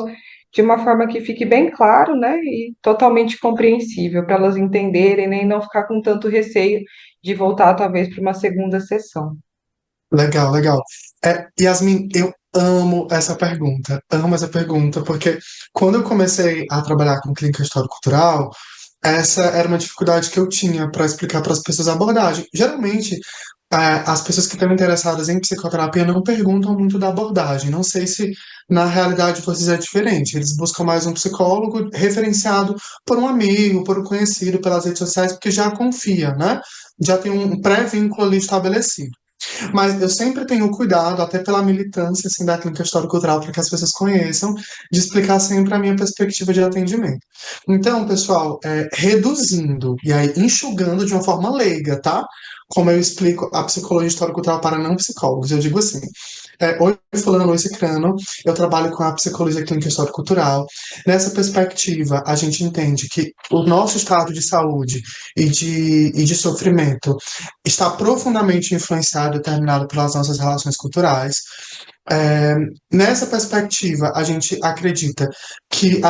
de uma forma que fique bem claro, né? E totalmente compreensível para elas entenderem, né, e não ficar com tanto receio de voltar talvez para uma segunda sessão. Legal, legal. Yasmin, eu amo essa pergunta, porque quando eu comecei a trabalhar com clínica histórico-cultural, essa era uma dificuldade que eu tinha para explicar para as pessoas a abordagem. Geralmente, as pessoas que estão interessadas em psicoterapia não perguntam muito da abordagem. Não sei se na realidade vocês é diferente. Eles buscam mais um psicólogo referenciado por um amigo, por um conhecido, pelas redes sociais, porque já confia, né? Já tem um pré-vínculo ali estabelecido. Mas eu sempre tenho cuidado, até pela militância assim, da clínica histórico-cultural, para que as pessoas conheçam, de explicar sempre a minha perspectiva de atendimento. Então, pessoal, reduzindo e aí enxugando de uma forma leiga, tá? Como eu explico a psicologia histórico-cultural para não psicólogos, eu digo assim. Oi, fulano, oi, cicrano, eu trabalho com a psicologia clínica histórico-cultural. Nessa perspectiva, a gente entende que o nosso estado de saúde e de sofrimento está profundamente influenciado e determinado pelas nossas relações culturais. É, Nessa perspectiva, a gente acredita que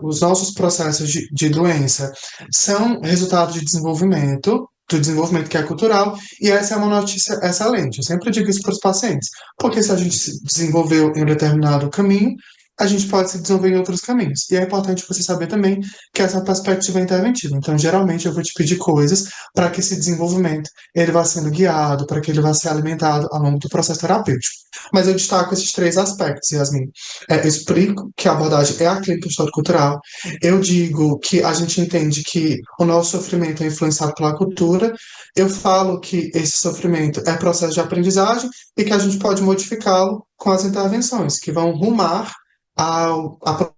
os nossos processos de doença são resultado de desenvolvimento, do desenvolvimento que é cultural, e essa é uma notícia excelente. Eu sempre digo isso para os pacientes, porque se a gente se desenvolveu em um determinado caminho, a gente pode se desenvolver em outros caminhos. E é importante você saber também que essa é uma perspectiva interventiva. Então, geralmente, eu vou te pedir coisas para que esse desenvolvimento ele vá sendo guiado, para que ele vá ser alimentado ao longo do processo terapêutico. Mas eu destaco esses três aspectos, Yasmin. Eu explico que a abordagem é a clínica histórico-cultural. Eu digo que a gente entende que o nosso sofrimento é influenciado pela cultura. Eu falo que esse sofrimento é processo de aprendizagem e que a gente pode modificá-lo com as intervenções, que vão rumar à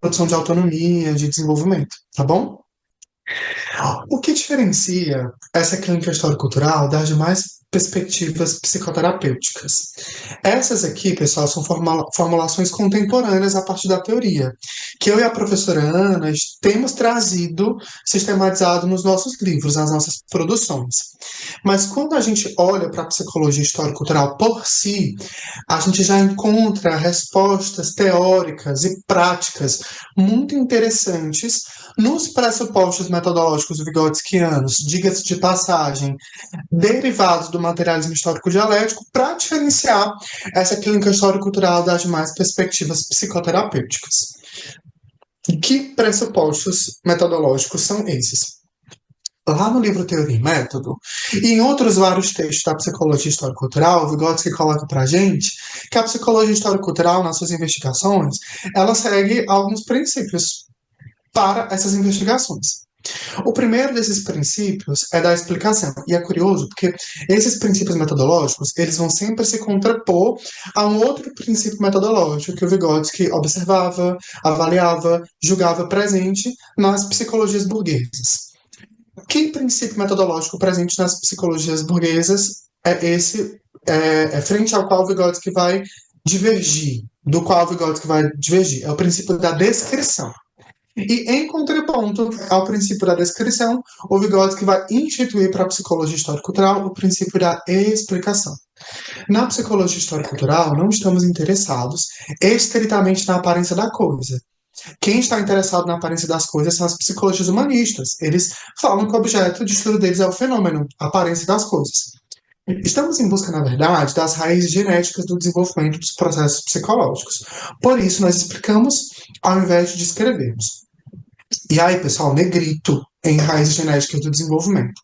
produção de autonomia, de desenvolvimento, tá bom? O que diferencia essa clínica histórico-cultural das demais perspectivas psicoterapêuticas? Essas aqui, pessoal, são formulações contemporâneas a partir da teoria, que eu e a professora Ana temos trazido sistematizado nos nossos livros, nas nossas produções. Mas quando a gente olha para a psicologia histórico-cultural por si, a gente já encontra respostas teóricas e práticas muito interessantes nos pressupostos metodológicos vigotskianos, diga-se de passagem, derivados do materialismo histórico-dialético, para diferenciar essa clínica histórico-cultural das demais perspectivas psicoterapêuticas. Que pressupostos metodológicos são esses? Lá no livro Teoria e Método, e em outros vários textos da psicologia histórico-cultural, Vygotsky coloca para a gente que a psicologia histórico-cultural, nas suas investigações, ela segue alguns princípios para essas investigações. O primeiro desses princípios é da explicação, e é curioso porque esses princípios metodológicos, eles vão sempre se contrapor a um outro princípio metodológico que o Vygotsky observava, avaliava, julgava presente nas psicologias burguesas. Que princípio metodológico presente nas psicologias burguesas é frente ao qual Vygotsky vai divergir, do qual Vygotsky vai divergir? É o princípio da descrição. E em contraponto ao princípio da descrição, o Vygotsky vai instituir para a psicologia histórico-cultural o princípio da explicação. Na psicologia histórico-cultural, não estamos interessados estritamente na aparência da coisa. Quem está interessado na aparência das coisas são as psicologias humanistas. Eles falam que o objeto de estudo deles é o fenômeno, a aparência das coisas. Estamos em busca, na verdade, das raízes genéticas do desenvolvimento dos processos psicológicos. Por isso, nós explicamos ao invés de descrevermos. E aí, pessoal, negrito em raízes genéticas do desenvolvimento.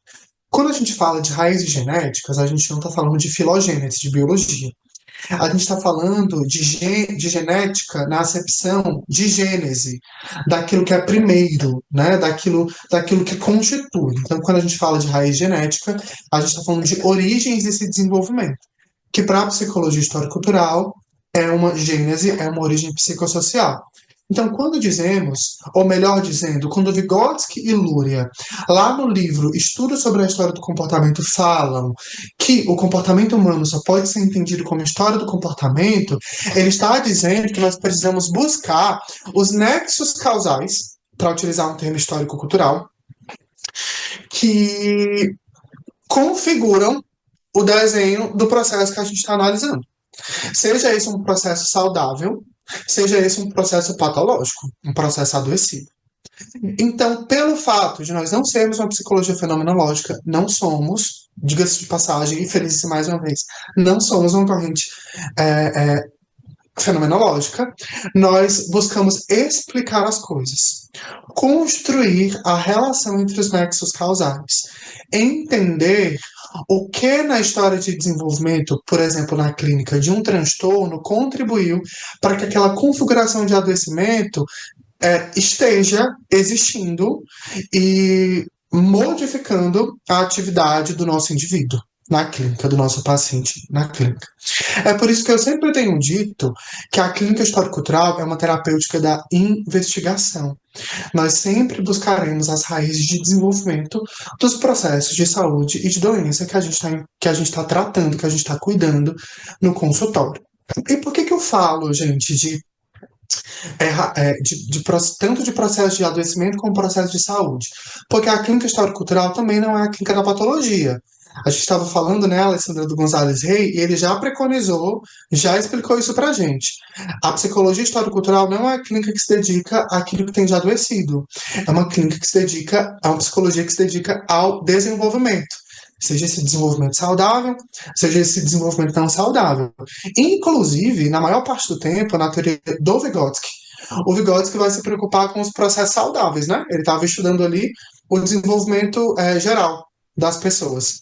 Quando a gente fala de raízes genéticas, a gente não está falando de filogênese, de biologia. A gente está falando de genética na acepção de gênese, daquilo que é primeiro, né? Daquilo que constitui. Então, quando a gente fala de raiz genética, a gente está falando de origens desse desenvolvimento, que para a psicologia histórico-cultural é uma gênese, é uma origem psicossocial. Então, quando dizemos, ou melhor dizendo, quando Vygotsky e Luria, lá no livro Estudo sobre a História do Comportamento, falam que o comportamento humano só pode ser entendido como história do comportamento, ele está dizendo que nós precisamos buscar os nexos causais, para utilizar um termo histórico-cultural, que configuram o desenho do processo que a gente está analisando. Seja esse um processo saudável, seja esse um processo patológico, um processo adoecido. Então, pelo fato de nós não sermos uma psicologia fenomenológica, não somos, diga-se de passagem, e feliz mais uma vez, não somos uma corrente fenomenológica, nós buscamos explicar as coisas, construir a relação entre os nexos causais, entender o que na história de desenvolvimento, por exemplo, na clínica de um transtorno, contribuiu para que aquela configuração de adoecimento esteja existindo e modificando a atividade do nosso indivíduo na clínica, do nosso paciente na clínica. É por isso que eu sempre tenho dito que a clínica histórico-cultural é uma terapêutica da investigação. Nós sempre buscaremos as raízes de desenvolvimento dos processos de saúde e de doença que a gente está tratando, que a gente está cuidando no consultório. E por que eu falo, gente, tanto de processo de adoecimento como processo de saúde? Porque a clínica histórico-cultural também não é a clínica da patologia. A gente estava falando, né, Alessandra do Gonzalez Rey, e ele já preconizou, já explicou isso pra gente. A psicologia histórico-cultural não é a clínica que se dedica àquilo que tem de adoecido. É uma clínica que se dedica, é uma psicologia que se dedica ao desenvolvimento. Seja esse desenvolvimento saudável, seja esse desenvolvimento não saudável. Inclusive, na maior parte do tempo, na teoria do Vygotsky, o Vygotsky vai se preocupar com os processos saudáveis, né? Ele estava estudando ali o desenvolvimento geral das pessoas.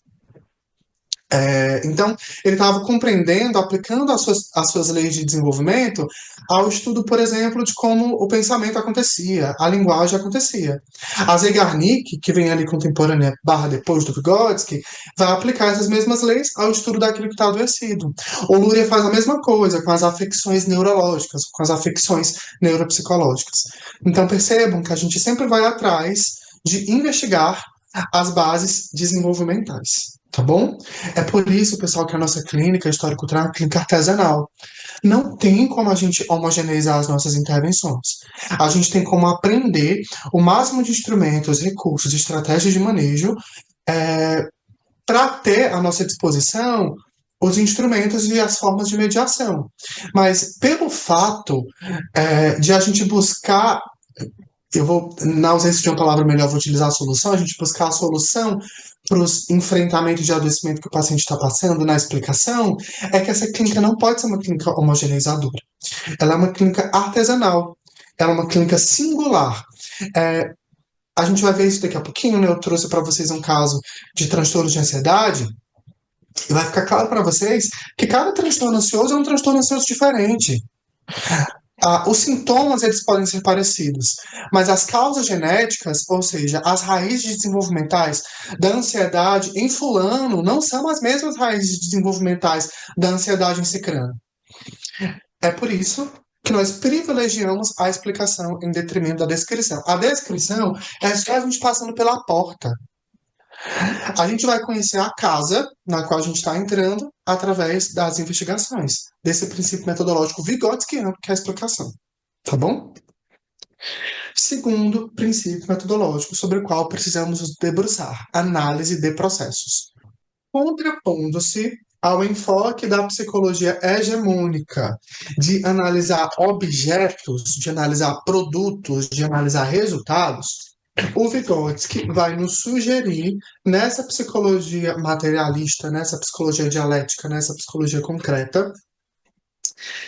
Então, ele estava compreendendo, aplicando as suas leis de desenvolvimento ao estudo, por exemplo, de como o pensamento acontecia, a linguagem acontecia. A Zeigarnik, que vem ali contemporânea barra depois do Vygotsky, vai aplicar essas mesmas leis ao estudo daquilo que está adoecido. O Luria faz a mesma coisa com as afecções neurológicas, com as afecções neuropsicológicas. Então, percebam que a gente sempre vai atrás de investigar as bases desenvolvimentais. Tá bom? É por isso, pessoal, que a nossa clínica histórico-cultural é uma clínica artesanal. Não tem como a gente homogeneizar as nossas intervenções. A gente tem como aprender o máximo de instrumentos, recursos, estratégias de manejo para ter à nossa disposição os instrumentos e as formas de mediação. Mas pelo fato de a gente buscar, na ausência de uma palavra melhor, vou utilizar a solução, a gente buscar a solução para os enfrentamentos de adoecimento que o paciente está passando na explicação, é que essa clínica não pode ser uma clínica homogeneizadora. Ela é uma clínica artesanal, ela é uma clínica singular. A gente vai ver isso daqui a pouquinho, né? Eu trouxe para vocês um caso de transtorno de ansiedade, e vai ficar claro para vocês que cada transtorno ansioso é um transtorno ansioso diferente. Os sintomas eles podem ser parecidos, mas as causas genéticas, ou seja, as raízes desenvolvimentais da ansiedade em fulano não são as mesmas raízes desenvolvimentais da ansiedade em cicrano. É por isso que nós privilegiamos a explicação em detrimento da descrição. A descrição é só a gente passando pela porta. A gente vai conhecer a casa na qual a gente está entrando através das investigações, desse princípio metodológico vigotskiano, que é a explicação. Tá bom? Segundo princípio metodológico sobre o qual precisamos nos debruçar: análise de processos. Contrapondo-se ao enfoque da psicologia hegemônica de analisar objetos, de analisar produtos, de analisar resultados, o Vygotsky vai nos sugerir, nessa psicologia materialista, nessa psicologia dialética, nessa psicologia concreta,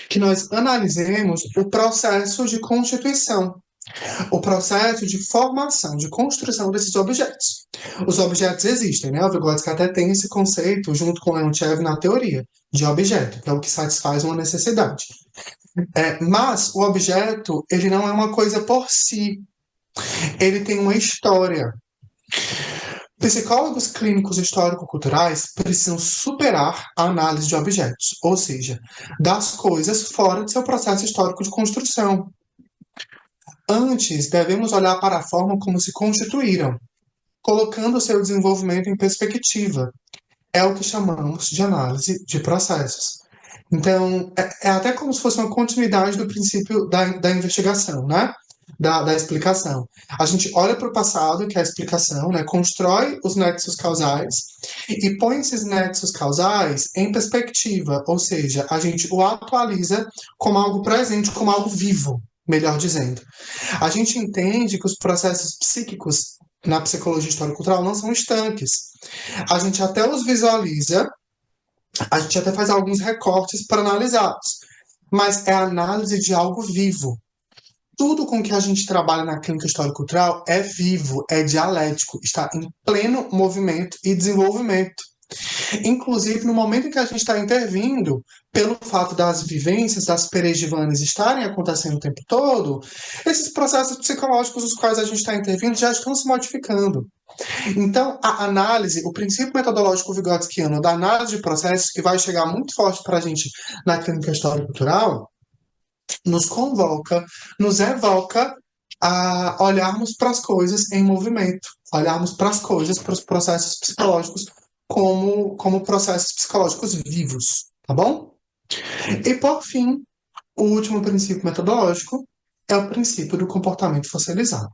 que nós analisemos o processo de constituição. O processo de formação, de construção desses objetos. Os objetos existem, né? O Vygotsky até tem esse conceito, junto com Leontiev, na teoria de objeto, que é o que satisfaz uma necessidade. Mas o objeto, ele não é uma coisa por si, ele tem uma história. Psicólogos clínicos histórico-culturais precisam superar a análise de objetos, ou seja, das coisas fora de seu processo histórico de construção. Antes, devemos olhar para a forma como se constituíram, colocando seu desenvolvimento em perspectiva. É o que chamamos de análise de processos. Então, é até como se fosse uma continuidade do princípio da investigação, né? Da explicação. A gente olha para o passado, que é a explicação, né? Constrói os nexos causais e põe esses nexos causais em perspectiva, ou seja, a gente o atualiza como algo presente, como algo vivo, melhor dizendo. A gente entende que os processos psíquicos na psicologia histórico-cultural não são estanques. A gente até os visualiza, a gente até faz alguns recortes para analisá-los, mas é a análise de algo vivo. Tudo com que a gente trabalha na clínica histórico-cultural é vivo, é dialético, está em pleno movimento e desenvolvimento. Inclusive, no momento em que a gente está intervindo, pelo fato das vivências, das peregivanes estarem acontecendo o tempo todo, esses processos psicológicos os quais a gente está intervindo já estão se modificando. Então, a análise, o princípio metodológico vigotskiano da análise de processos, que vai chegar muito forte para a gente na clínica histórico-cultural, nos convoca, nos evoca a olharmos para as coisas em movimento, olharmos para as coisas, para os processos psicológicos, como processos psicológicos vivos, tá bom? E, por fim, o último princípio metodológico é o princípio do comportamento fossilisado.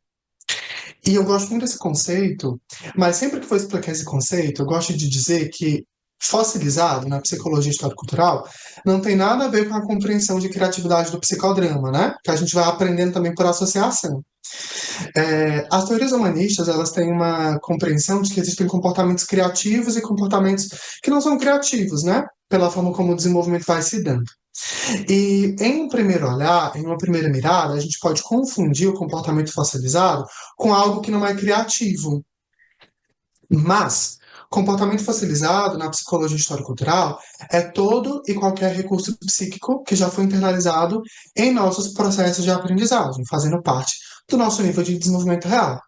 E eu gosto muito desse conceito, mas sempre que for explicar esse conceito, eu gosto de dizer que fossilizado, na psicologia histórico-cultural, não tem nada a ver com a compreensão de criatividade do psicodrama, né? Que a gente vai aprendendo também por associação. As teorias humanistas, elas têm uma compreensão de que existem comportamentos criativos e comportamentos que não são criativos, né? Pela forma como o desenvolvimento vai se dando. E em um primeiro olhar, em uma primeira mirada, a gente pode confundir o comportamento fossilizado com algo que não é criativo. Mas comportamento fossilizado na psicologia histórico-cultural é todo e qualquer recurso psíquico que já foi internalizado em nossos processos de aprendizagem, fazendo parte do nosso nível de desenvolvimento real.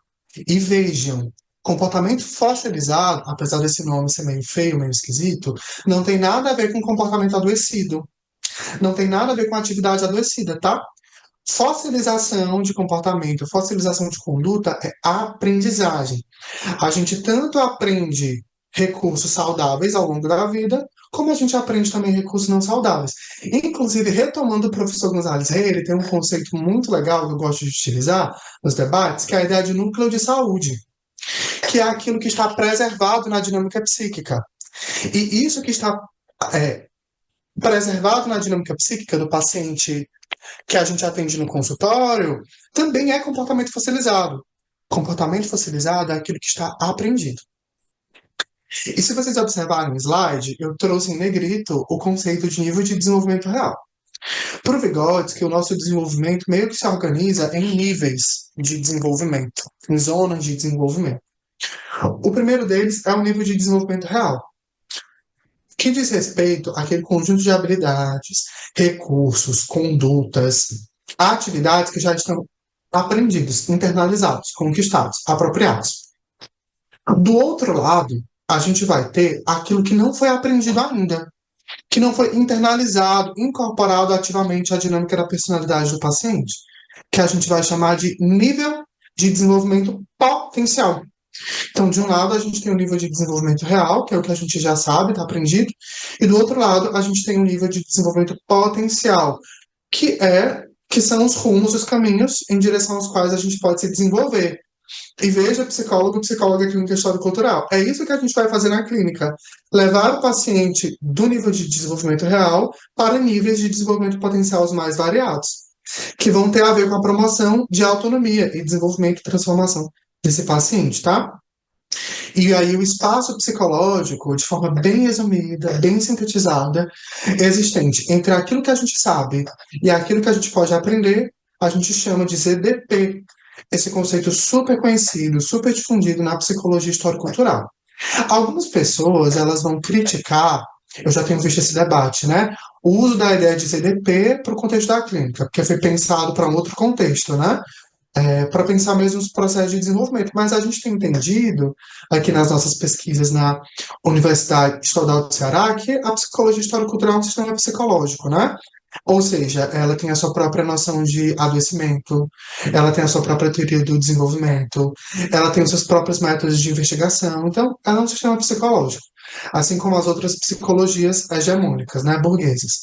E vejam, comportamento fossilizado, apesar desse nome ser meio feio, meio esquisito, não tem nada a ver com comportamento adoecido. Não tem nada a ver com atividade adoecida, tá? Fossilização de comportamento, fossilização de conduta é aprendizagem. A gente tanto aprende recursos saudáveis ao longo da vida, como a gente aprende também recursos não saudáveis. Inclusive, retomando o professor Gonzalez Rey, ele tem um conceito muito legal que eu gosto de utilizar nos debates, que é a ideia de núcleo de saúde, que é aquilo que está preservado na dinâmica psíquica. E isso que está preservado na dinâmica psíquica do paciente que a gente atende no consultório, também é comportamento fossilizado. Comportamento fossilizado é aquilo que está aprendido. E se vocês observarem o slide, eu trouxe em negrito o conceito de nível de desenvolvimento real. Para o Vygotsky, o nosso desenvolvimento meio que se organiza em níveis de desenvolvimento, em zonas de desenvolvimento. O primeiro deles é o nível de desenvolvimento real, que diz respeito àquele conjunto de habilidades, recursos, condutas, atividades que já estão aprendidos, internalizados, conquistados, apropriados. Do outro lado, a gente vai ter aquilo que não foi aprendido ainda, que não foi internalizado, incorporado ativamente à dinâmica da personalidade do paciente, que a gente vai chamar de nível de desenvolvimento potencial. Então, de um lado, a gente tem o nível de desenvolvimento real, que é o que a gente já sabe, está aprendido, e do outro lado, a gente tem o nível de desenvolvimento potencial, que são os rumos, os caminhos em direção aos quais a gente pode se desenvolver. E veja, psicólogo, psicóloga clínica histórico-cultural. É isso que a gente vai fazer na clínica. Levar o paciente do nível de desenvolvimento real para níveis de desenvolvimento potencial os mais variados, que vão ter a ver com a promoção de autonomia e desenvolvimento e transformação desse paciente, tá? E aí o espaço psicológico, de forma bem resumida, bem sintetizada, existente entre aquilo que a gente sabe e aquilo que a gente pode aprender, a gente chama de ZDP, esse conceito super conhecido, super difundido na psicologia histórico-cultural. Algumas pessoas, elas vão criticar, eu já tenho visto esse debate, né? O uso da ideia de CDP para o contexto da clínica, porque foi pensado para um outro contexto, né? Para pensar mesmo os processos de desenvolvimento. Mas a gente tem entendido, aqui nas nossas pesquisas na Universidade Estadual do Ceará, que a psicologia histórico-cultural é um sistema psicológico, né? Ou seja, ela tem a sua própria noção de adoecimento, ela tem a sua própria teoria do desenvolvimento, ela tem os seus próprios métodos de investigação. Então, ela é um sistema psicológico, assim como as outras psicologias hegemônicas, né, burguesas.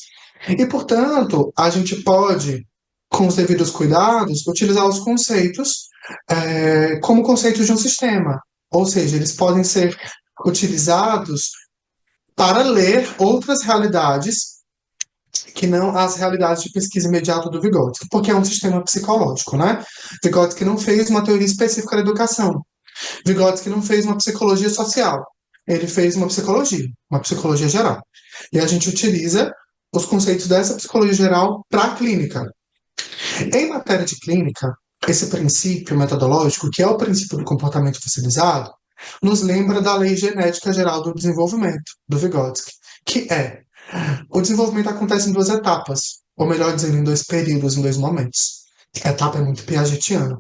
E, portanto, a gente pode, com os devidos cuidados, utilizar os conceitos como conceitos de um sistema. Ou seja, eles podem ser utilizados para ler outras realidades que não as realidades de pesquisa imediata do Vygotsky, porque é um sistema psicológico, né? Vygotsky não fez uma teoria específica da educação. Vygotsky não fez uma psicologia social. Ele fez uma psicologia geral. E a gente utiliza os conceitos dessa psicologia geral para a clínica. Em matéria de clínica, esse princípio metodológico, que é o princípio do comportamento facilitado, nos lembra da Lei Genética Geral do Desenvolvimento, do Vygotsky, que é o desenvolvimento acontece em duas etapas, ou melhor dizendo, em dois períodos, em dois momentos. A etapa é muito piagetiana.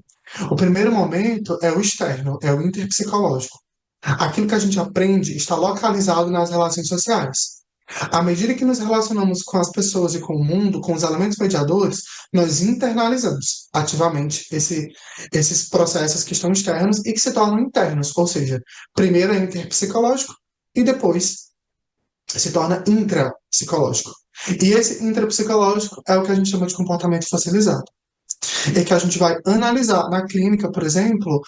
O primeiro momento é o externo, é o interpsicológico. Aquilo que a gente aprende está localizado nas relações sociais. À medida que nos relacionamos com as pessoas e com o mundo, com os elementos mediadores, nós internalizamos ativamente esses processos que estão externos e que se tornam internos. Ou seja, primeiro é interpsicológico e depois se torna intrapsicológico. E esse intrapsicológico é o que a gente chama de comportamento facilitado. É que a gente vai analisar na clínica, por exemplo,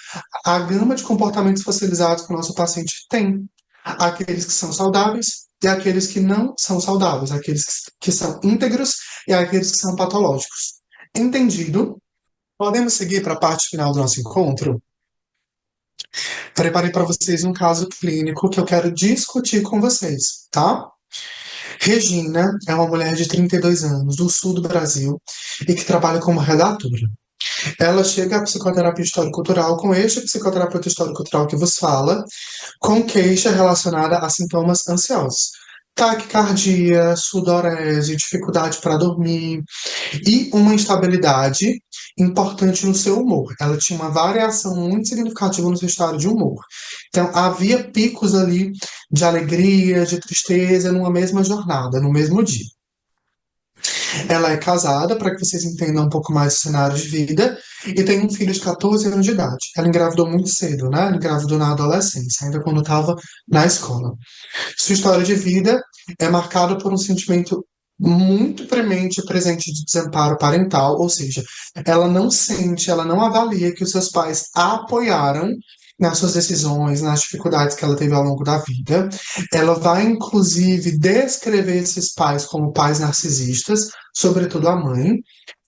a gama de comportamentos facilitados que o nosso paciente tem. Aqueles que são saudáveis e aqueles que não são saudáveis, aqueles que são íntegros e aqueles que são patológicos. Entendido? Podemos seguir para a parte final do nosso encontro? Preparei para vocês um caso clínico que eu quero discutir com vocês, tá? Regina é uma mulher de 32 anos, do sul do Brasil, e que trabalha como redatora. Ela chega à psicoterapia histórico-cultural com este psicoterapeuta histórico-cultural que vos fala, com queixa relacionada a sintomas ansiosos. Taquicardia, sudorese, dificuldade para dormir e uma instabilidade importante no seu humor. Ela tinha uma variação muito significativa no seu estado de humor. Então, havia picos ali de alegria, de tristeza numa mesma jornada, no mesmo dia. Ela é casada, para que vocês entendam um pouco mais o cenário de vida, e tem um filho de 14 anos de idade. Ela engravidou muito cedo, né? Ela engravidou na adolescência, ainda quando estava na escola. Sua história de vida é marcada por um sentimento muito premente e presente de desamparo parental, ou seja, ela não sente, ela não avalia que os seus pais a apoiaram nas suas decisões, nas dificuldades que ela teve ao longo da vida. Ela vai, inclusive, descrever esses pais como pais narcisistas, sobretudo a mãe.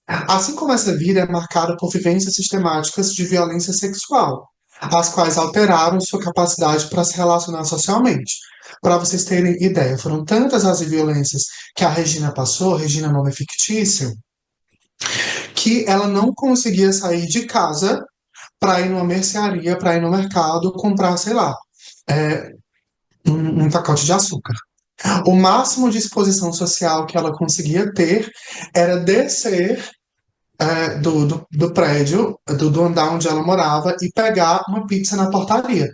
Assim como essa vida é marcada por vivências sistemáticas de violência sexual, as quais alteraram sua capacidade para se relacionar socialmente. Para vocês terem ideia, foram tantas as violências que a Regina passou, Regina é nome fictício, que ela não conseguia sair de casa para ir numa mercearia, para ir no mercado comprar, sei lá, é, um pacote de açúcar. O máximo de exposição social que ela conseguia ter era descer do prédio, do andar onde ela morava, e pegar uma pizza na portaria.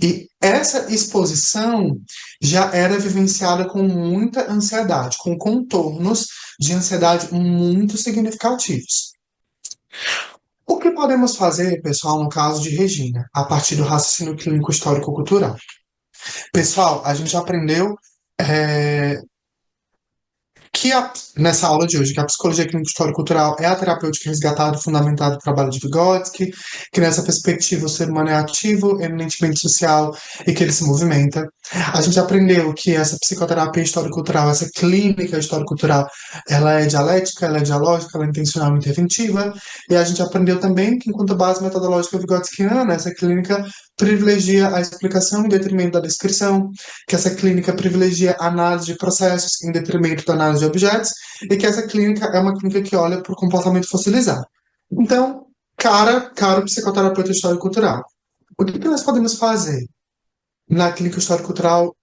E essa exposição já era vivenciada com muita ansiedade, com contornos de ansiedade muito significativos. O que podemos fazer, pessoal, no caso de Regina, a partir do raciocínio clínico histórico-cultural? Pessoal, a gente aprendeu é, nessa aula de hoje, que a psicologia clínica histórico-cultural é a terapêutica resgatada e fundamentada do trabalho de Vygotsky, que nessa perspectiva o ser humano é ativo, eminentemente social e que ele se movimenta. A gente aprendeu que essa psicoterapia histórico-cultural, essa clínica histórico-cultural, ela é dialética, ela é dialógica, ela é intencional e interventiva, e a gente aprendeu também que, enquanto base metodológica vigotskiana, essa clínica privilegia a explicação em detrimento da descrição, que essa clínica privilegia a análise de processos em detrimento da análise de objetos, e que essa clínica é uma clínica que olha para o comportamento fossilizado. Então, caro psicoterapeuta histórico-cultural, o que nós podemos fazer na clínica histórico-cultural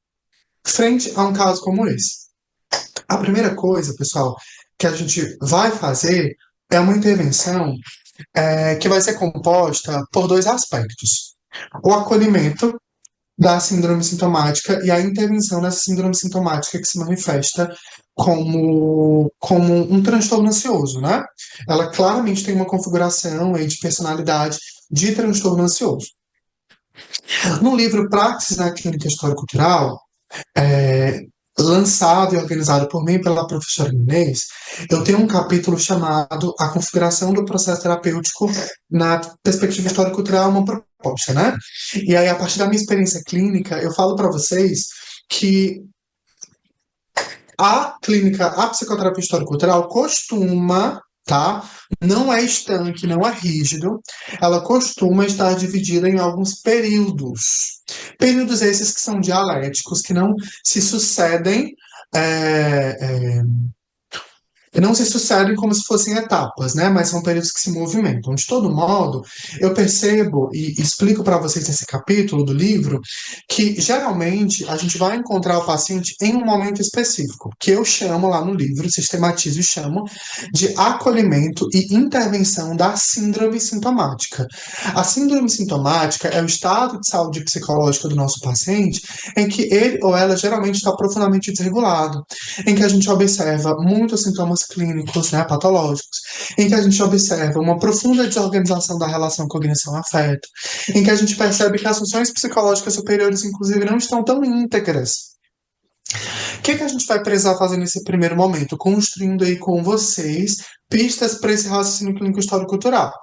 frente a um caso como esse? A primeira coisa, pessoal, que a gente vai fazer é uma intervenção que vai ser composta por dois aspectos: o acolhimento da síndrome sintomática e a intervenção nessa síndrome sintomática que se manifesta como um transtorno ansioso, né? Ela claramente tem uma configuração aí de personalidade de transtorno ansioso. No livro Praxis na Clínica Histórico-Cultural, é, lançado e organizado por mim e pela professora Inês, eu tenho um capítulo chamado A Configuração do Processo Terapêutico na Perspectiva Histórico-Cultural, uma proposta, né? E aí, a partir da minha experiência clínica, eu falo para vocês que a psicoterapia histórico-cultural costuma, tá? Não é estanque, não é rígido, ela costuma estar dividida em alguns períodos. Períodos esses que são dialéticos, que não se sucedem é, é, não se sucedem como se fossem etapas, né? Mas são períodos que se movimentam. De todo modo, eu percebo e explico para vocês nesse capítulo do livro que geralmente a gente vai encontrar o paciente em um momento específico, que eu chamo lá no livro, sistematizo e chamo de acolhimento e intervenção da síndrome sintomática. A síndrome sintomática é o estado de saúde psicológica do nosso paciente em que ele ou ela geralmente está profundamente desregulado, em que a gente observa muitos sintomas clínicos, né, patológicos, em que a gente observa uma profunda desorganização da relação cognição-afeto, em que a gente percebe que as funções psicológicas superiores, inclusive, não estão tão íntegras. O que a gente vai precisar fazer nesse primeiro momento? Construindo aí com vocês pistas para esse raciocínio clínico histórico-cultural.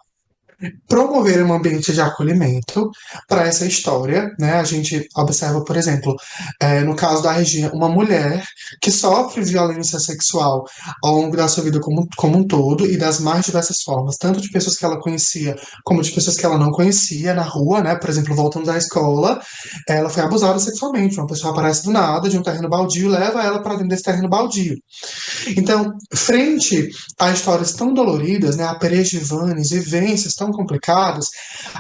Promover um ambiente de acolhimento para essa história, né? A gente observa, por exemplo, no caso da Regina, uma mulher que sofre violência sexual ao longo da sua vida como um todo e das mais diversas formas, tanto de pessoas que ela conhecia como de pessoas que ela não conhecia na rua, né? Por exemplo, voltando da escola, ela foi abusada sexualmente. Uma pessoa aparece do nada de um terreno baldio e leva ela para dentro desse terreno baldio. Então, frente a histórias tão doloridas, né, a peregivanes, vivências tão complicadas,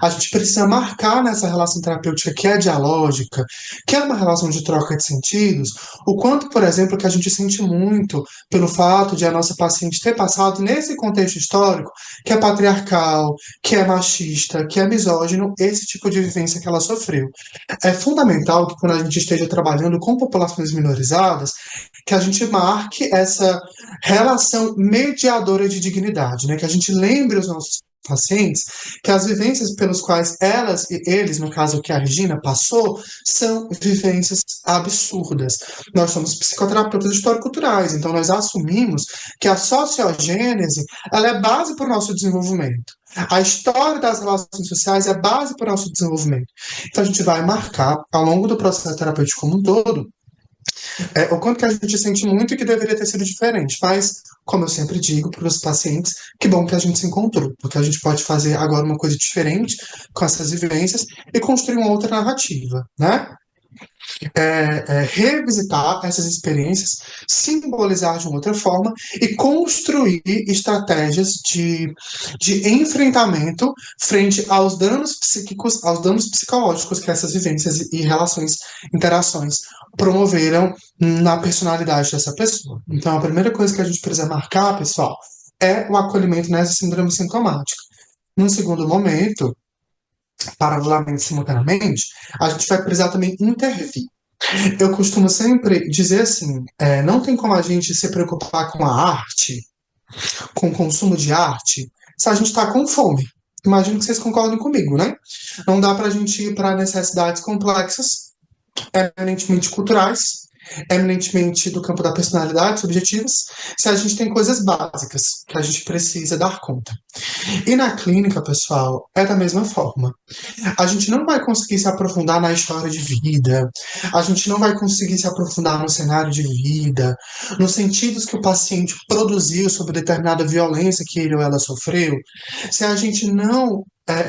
a gente precisa marcar nessa relação terapêutica que é dialógica, que é uma relação de troca de sentidos, o quanto, por exemplo, que a gente sente muito pelo fato de a nossa paciente ter passado nesse contexto histórico que é patriarcal, que é machista, que é misógino, esse tipo de vivência que ela sofreu. É fundamental que quando a gente esteja trabalhando com populações minorizadas, que a gente marque essa relação mediadora de dignidade, né? Que a gente lembre os nossos pacientes que as vivências pelas quais elas e eles, no caso que a Regina passou, são vivências absurdas. Nós somos psicoterapeutas histórico-culturais, então nós assumimos que a sociogênese ela é base para o nosso desenvolvimento. A história das relações sociais é base para o nosso desenvolvimento. Então a gente vai marcar, ao longo do processo terapêutico como um todo, o quanto que a gente sente muito e que deveria ter sido diferente. Mas, como eu sempre digo para os pacientes, que bom que a gente se encontrou, porque a gente pode fazer agora uma coisa diferente com essas vivências e construir uma outra narrativa, né? Revisitar essas experiências, simbolizar de uma outra forma e construir estratégias de enfrentamento frente aos danos psíquicos, aos danos psicológicos que essas vivências e relações, interações promoveram na personalidade dessa pessoa. Então, a primeira coisa que a gente precisa marcar, pessoal, é o acolhimento nessa síndrome sintomática. Num segundo momento, paralelamente, simultaneamente, a gente vai precisar também intervir. Eu costumo sempre dizer assim, não tem como a gente se preocupar com a arte, com o consumo de arte, se a gente está com fome. Imagino que vocês concordem comigo, né? Não dá para a gente ir para necessidades complexas, eminentemente culturais, eminentemente do campo da personalidade, subjetivas, se a gente tem coisas básicas que a gente precisa dar conta. E na clínica, pessoal, é da mesma forma. A gente não vai conseguir se aprofundar na história de vida, a gente não vai conseguir se aprofundar no cenário de vida, nos sentidos que o paciente produziu sobre determinada violência que ele ou ela sofreu, se a gente não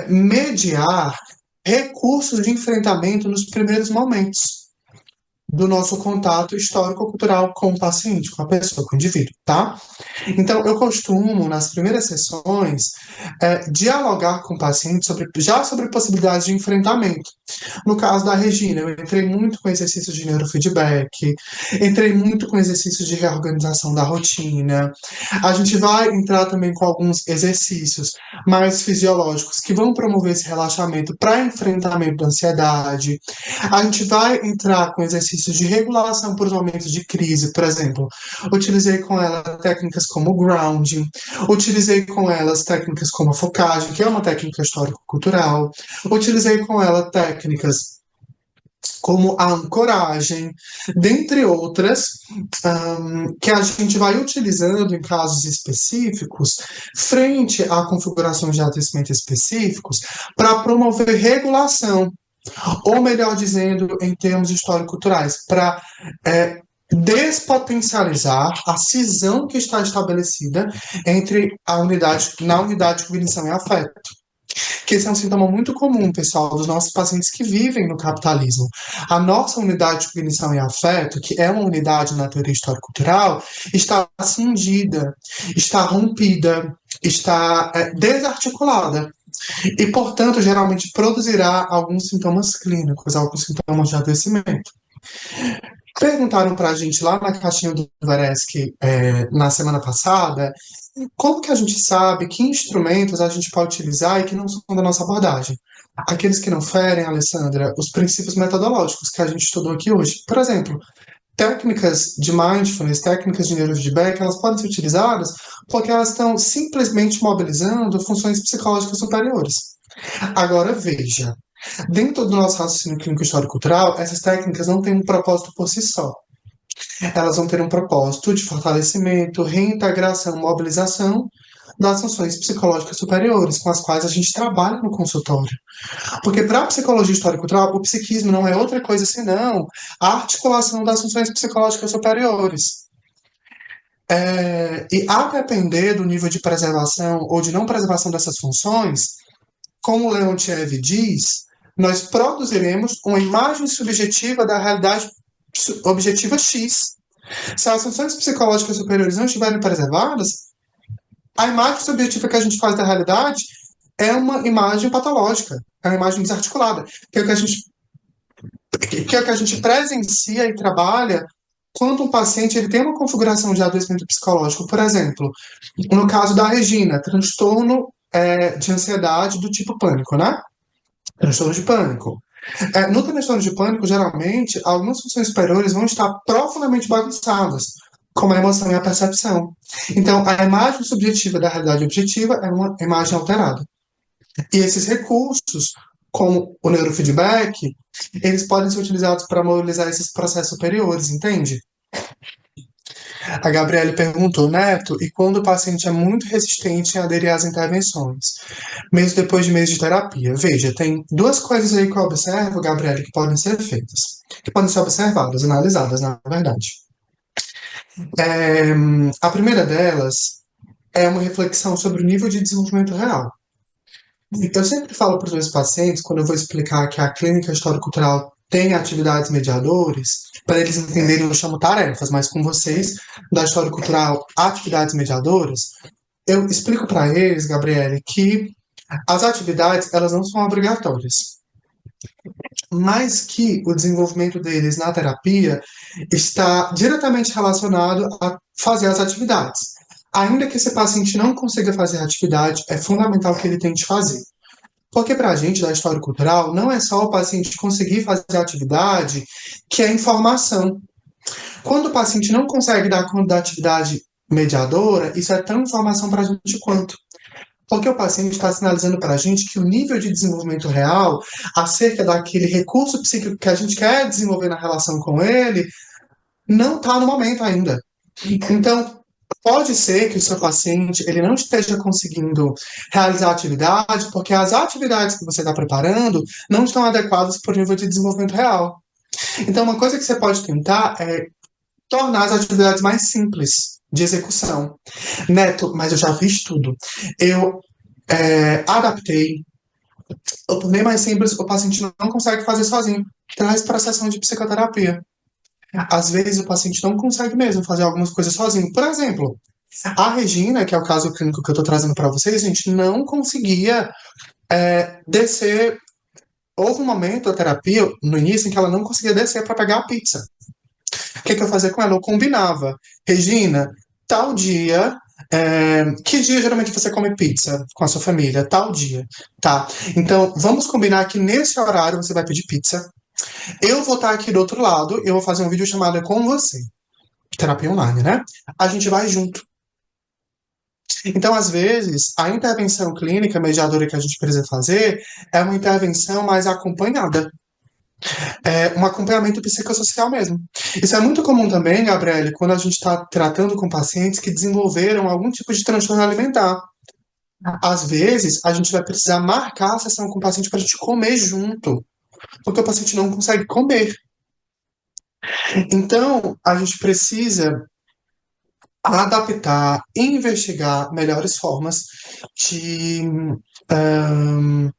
mediar recursos de enfrentamento nos primeiros momentos do nosso contato histórico-cultural com o paciente, com a pessoa, com o indivíduo, tá? Então, eu costumo, nas primeiras sessões, dialogar com o paciente sobre possibilidades de enfrentamento. No caso da Regina, eu entrei muito com exercícios de neurofeedback, entrei muito com exercícios de reorganização da rotina. A gente vai entrar também com alguns exercícios mais fisiológicos que vão promover esse relaxamento para enfrentamento da ansiedade. A gente vai entrar com exercícios de regulação por momentos de crise, por exemplo. Utilizei com ela técnicas como grounding, utilizei com elas técnicas como a focagem, que é uma técnica histórico-cultural, utilizei com ela técnicas como a ancoragem, dentre outras, que a gente vai utilizando em casos específicos, frente a configurações de adoecimento específicos, para promover regulação, ou melhor dizendo, em termos histórico-culturais, para despotencializar a cisão que está estabelecida entre na unidade de cognição e afeto. Que esse é um sintoma muito comum, pessoal, dos nossos pacientes que vivem no capitalismo. A nossa unidade de cognição e afeto, que é uma unidade na teoria histórico-cultural, está cindida, está rompida, está desarticulada. E, portanto, geralmente produzirá alguns sintomas clínicos, alguns sintomas de adoecimento. Perguntaram para a gente lá na caixinha do Varesc, na semana passada, como que a gente sabe que instrumentos a gente pode utilizar e que não são da nossa abordagem? Aqueles que não ferem, Alessandra, os princípios metodológicos que a gente estudou aqui hoje. Por exemplo, técnicas de mindfulness, técnicas de neurofeedback, elas podem ser utilizadas porque elas estão simplesmente mobilizando funções psicológicas superiores. Agora, veja, dentro do nosso raciocínio clínico histórico-cultural, essas técnicas não têm um propósito por si só. Elas vão ter um propósito de fortalecimento, reintegração, mobilização das funções psicológicas superiores, com as quais a gente trabalha no consultório. Porque para a psicologia histórico-cultural, o psiquismo não é outra coisa senão a articulação das funções psicológicas superiores. E a depender do nível de preservação ou de não preservação dessas funções, como Leontiev diz, nós produziremos uma imagem subjetiva da realidade objetiva X. Se as funções psicológicas superiores não estiverem preservadas, a imagem subjetiva que a gente faz da realidade é uma imagem patológica, é uma imagem desarticulada, que é o que a gente presencia e trabalha quando um paciente ele tem uma configuração de adoecimento psicológico. Por exemplo, no caso da Regina, transtorno de ansiedade do tipo pânico, né? Transtorno de pânico. No transtorno de pânico, geralmente, algumas funções superiores vão estar profundamente bagunçadas, como a emoção e a percepção. Então, a imagem subjetiva da realidade objetiva é uma imagem alterada. E esses recursos, como o neurofeedback, eles podem ser utilizados para mobilizar esses processos superiores, entende? A Gabriele perguntou, Neto, e quando o paciente é muito resistente em aderir às intervenções, mesmo depois de meses de terapia? Veja, tem duas coisas aí que eu observo, Gabriele, que podem ser feitas, que podem ser observadas, analisadas, na verdade. A primeira delas é uma reflexão sobre o nível de desenvolvimento real. Eu sempre falo para os meus pacientes, quando eu vou explicar que a clínica histórico-cultural tem atividades mediadores, para eles entenderem, eu chamo tarefas, mas com vocês, da histórico-cultural, atividades mediadoras, eu explico para eles, Gabriele, que as atividades, elas não são obrigatórias, mas que o desenvolvimento deles na terapia está diretamente relacionado a fazer as atividades. Ainda que esse paciente não consiga fazer a atividade, é fundamental que ele tente fazer. Porque para a gente, da história cultural, não é só o paciente conseguir fazer a atividade que é informação. Quando o paciente não consegue dar conta da atividade mediadora, isso é tão informação para a gente quanto. Porque o paciente está sinalizando para a gente que o nível de desenvolvimento real acerca daquele recurso psíquico que a gente quer desenvolver na relação com ele não está no momento ainda. Então, pode ser que o seu paciente ele não esteja conseguindo realizar a atividade porque as atividades que você está preparando não estão adequadas para o nível de desenvolvimento real. Então, uma coisa que você pode tentar é tornar as atividades mais simples de execução. Neto, mas eu já fiz tudo. Eu adaptei Ou por bem mais simples, o paciente não consegue fazer sozinho. Traz para a sessão de psicoterapia. Às vezes o paciente não consegue mesmo fazer algumas coisas sozinho. Por exemplo, a Regina, que é o caso clínico que eu estou trazendo para vocês, gente, não conseguia descer. Houve um momento da terapia, no início, em que ela não conseguia descer para pegar a pizza. O que, que eu fazia com ela? Eu combinava. Regina, tal dia. Que dia geralmente você come pizza com a sua família? Tal dia. Tá. Então, vamos combinar que nesse horário você vai pedir pizza. Eu vou estar aqui do outro lado, eu vou fazer um vídeo chamada com você. Terapia online, né? A gente vai junto. Então, às vezes, a intervenção clínica mediadora que a gente precisa fazer é uma intervenção mais acompanhada, é um acompanhamento psicossocial mesmo. Isso é muito comum também, Gabriele, quando a gente está tratando com pacientes que desenvolveram algum tipo de transtorno alimentar. Às vezes, a gente vai precisar marcar a sessão com o paciente para a gente comer junto, porque o paciente não consegue comer. Então, a gente precisa adaptar e investigar melhores formas de ahn,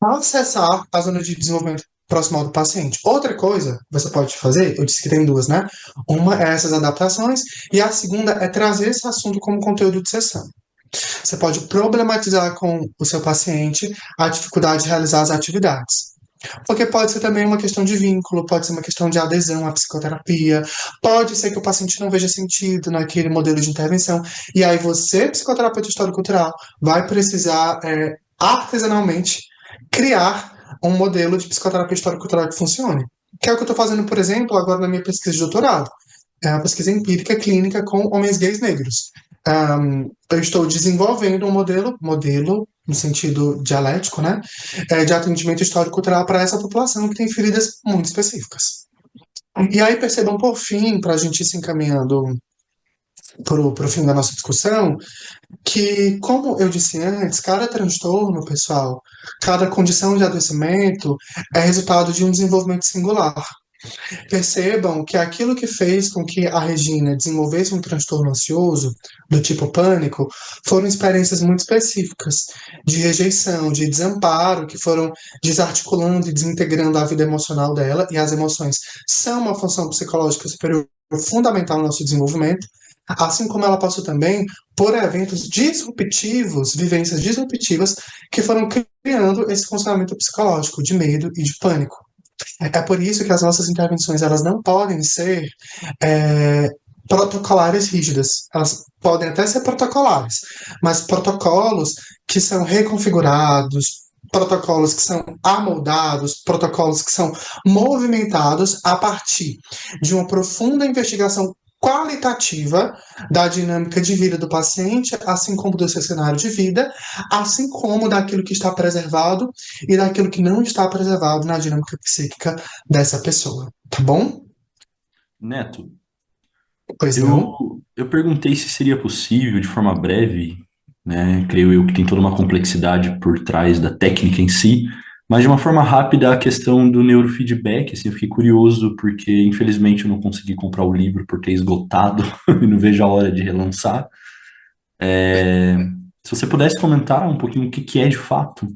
acessar a zona de desenvolvimento proximal do paciente. Outra coisa que você pode fazer, eu disse que tem duas, né? Uma é essas adaptações, e a segunda é trazer esse assunto como conteúdo de sessão. Você pode problematizar com o seu paciente a dificuldade de realizar as atividades. Porque pode ser também uma questão de vínculo, pode ser uma questão de adesão à psicoterapia, pode ser que o paciente não veja sentido naquele modelo de intervenção, e aí você, psicoterapeuta histórico-cultural, vai precisar artesanalmente criar um modelo de psicoterapia histórico-cultural que funcione. Que é o que eu estou fazendo, por exemplo, agora na minha pesquisa de doutorado. É uma pesquisa empírica clínica com homens gays negros. Eu estou desenvolvendo um modelo no sentido dialético, né, de atendimento histórico-cultural para essa população que tem feridas muito específicas. E aí percebam, por fim, para a gente ir se encaminhando para o fim da nossa discussão, que, como eu disse antes, cada transtorno, pessoal, cada condição de adoecimento é resultado de um desenvolvimento singular. Percebam que aquilo que fez com que a Regina desenvolvesse um transtorno ansioso, do tipo pânico, foram experiências muito específicas, de rejeição, de desamparo, que foram desarticulando e desintegrando a vida emocional dela, e as emoções são uma função psicológica superior fundamental no nosso desenvolvimento, assim como ela passou também por eventos disruptivos, vivências disruptivas, que foram criando esse funcionamento psicológico de medo e de pânico. É por isso que as nossas intervenções elas não podem ser é, protocolares rígidas. Elas podem até ser protocolares, mas protocolos que são reconfigurados, protocolos que são amoldados, protocolos que são movimentados a partir de uma profunda investigação qualitativa da dinâmica de vida do paciente, assim como do seu cenário de vida, assim como daquilo que está preservado e daquilo que não está preservado na dinâmica psíquica dessa pessoa, tá bom? Neto, Pois não? eu perguntei se seria possível, de forma breve, né? Creio eu que tem toda uma complexidade por trás da técnica em si, mas de uma forma rápida a questão do neurofeedback, assim, eu fiquei curioso porque infelizmente eu não consegui comprar o livro por ter esgotado e não vejo a hora de relançar. É, se você pudesse comentar um pouquinho o que que é de fato.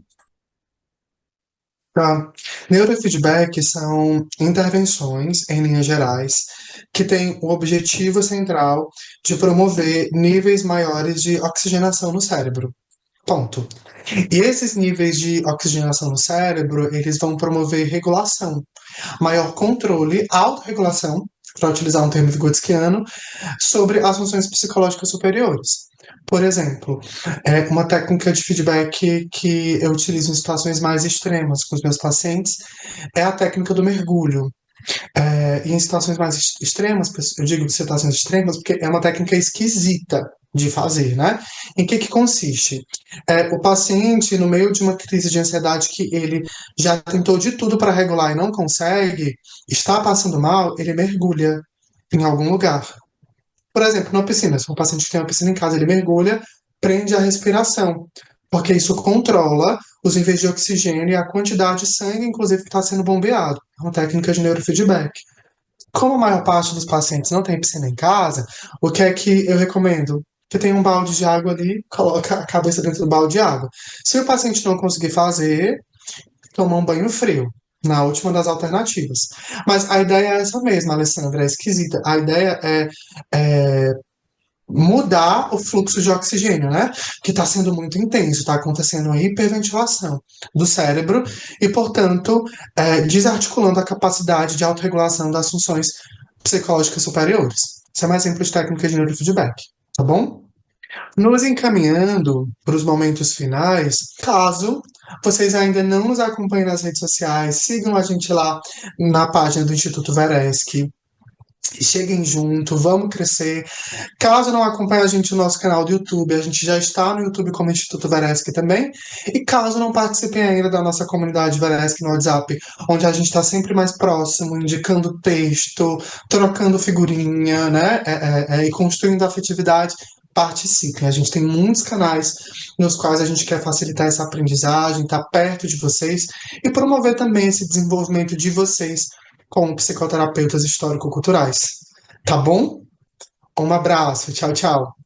Tá. Neurofeedback são intervenções, em linhas gerais, que têm o objetivo central de promover níveis maiores de oxigenação no cérebro. Ponto. E esses níveis de oxigenação no cérebro, eles vão promover regulação, maior controle, autorregulação, para utilizar um termo vigotskiano, sobre as funções psicológicas superiores. Por exemplo, uma técnica de feedback que eu utilizo em situações mais extremas com os meus pacientes é a técnica do mergulho. E em situações mais extremas, eu digo situações extremas porque é uma técnica esquisita de fazer, né? Em que consiste? O paciente, no meio de uma crise de ansiedade que ele já tentou de tudo para regular e não consegue, está passando mal, ele mergulha em algum lugar. Por exemplo, na piscina, se um paciente tem uma piscina em casa, ele mergulha, prende a respiração, porque isso controla os níveis de oxigênio e a quantidade de sangue, inclusive, que está sendo bombeado. É uma técnica de neurofeedback. Como a maior parte dos pacientes não tem piscina em casa, o que é que eu recomendo? que tem um balde de água ali, coloca a cabeça dentro do balde de água. Se o paciente não conseguir fazer, toma um banho frio, na última das alternativas. Mas a ideia é essa mesma, Alessandra, é esquisita. A ideia é mudar o fluxo de oxigênio, né? Que está sendo muito intenso, está acontecendo uma hiperventilação do cérebro e, portanto, desarticulando a capacidade de autorregulação das funções psicológicas superiores. Isso é um exemplo de técnica de neurofeedback, tá bom? Nos encaminhando para os momentos finais, caso vocês ainda não nos acompanhem nas redes sociais, sigam a gente lá na página do Instituto Veresc. Cheguem junto, vamos crescer. Caso não acompanhe a gente no nosso canal do YouTube, a gente já está no YouTube como Instituto Veresc também. E caso não participem ainda da nossa comunidade Veresc no WhatsApp, onde a gente está sempre mais próximo, indicando texto, trocando figurinha, né? E construindo afetividade, participem. A gente tem muitos canais nos quais a gente quer facilitar essa aprendizagem, estar perto de vocês e promover também esse desenvolvimento de vocês como psicoterapeutas histórico-culturais. Tá bom? Um abraço. Tchau, tchau.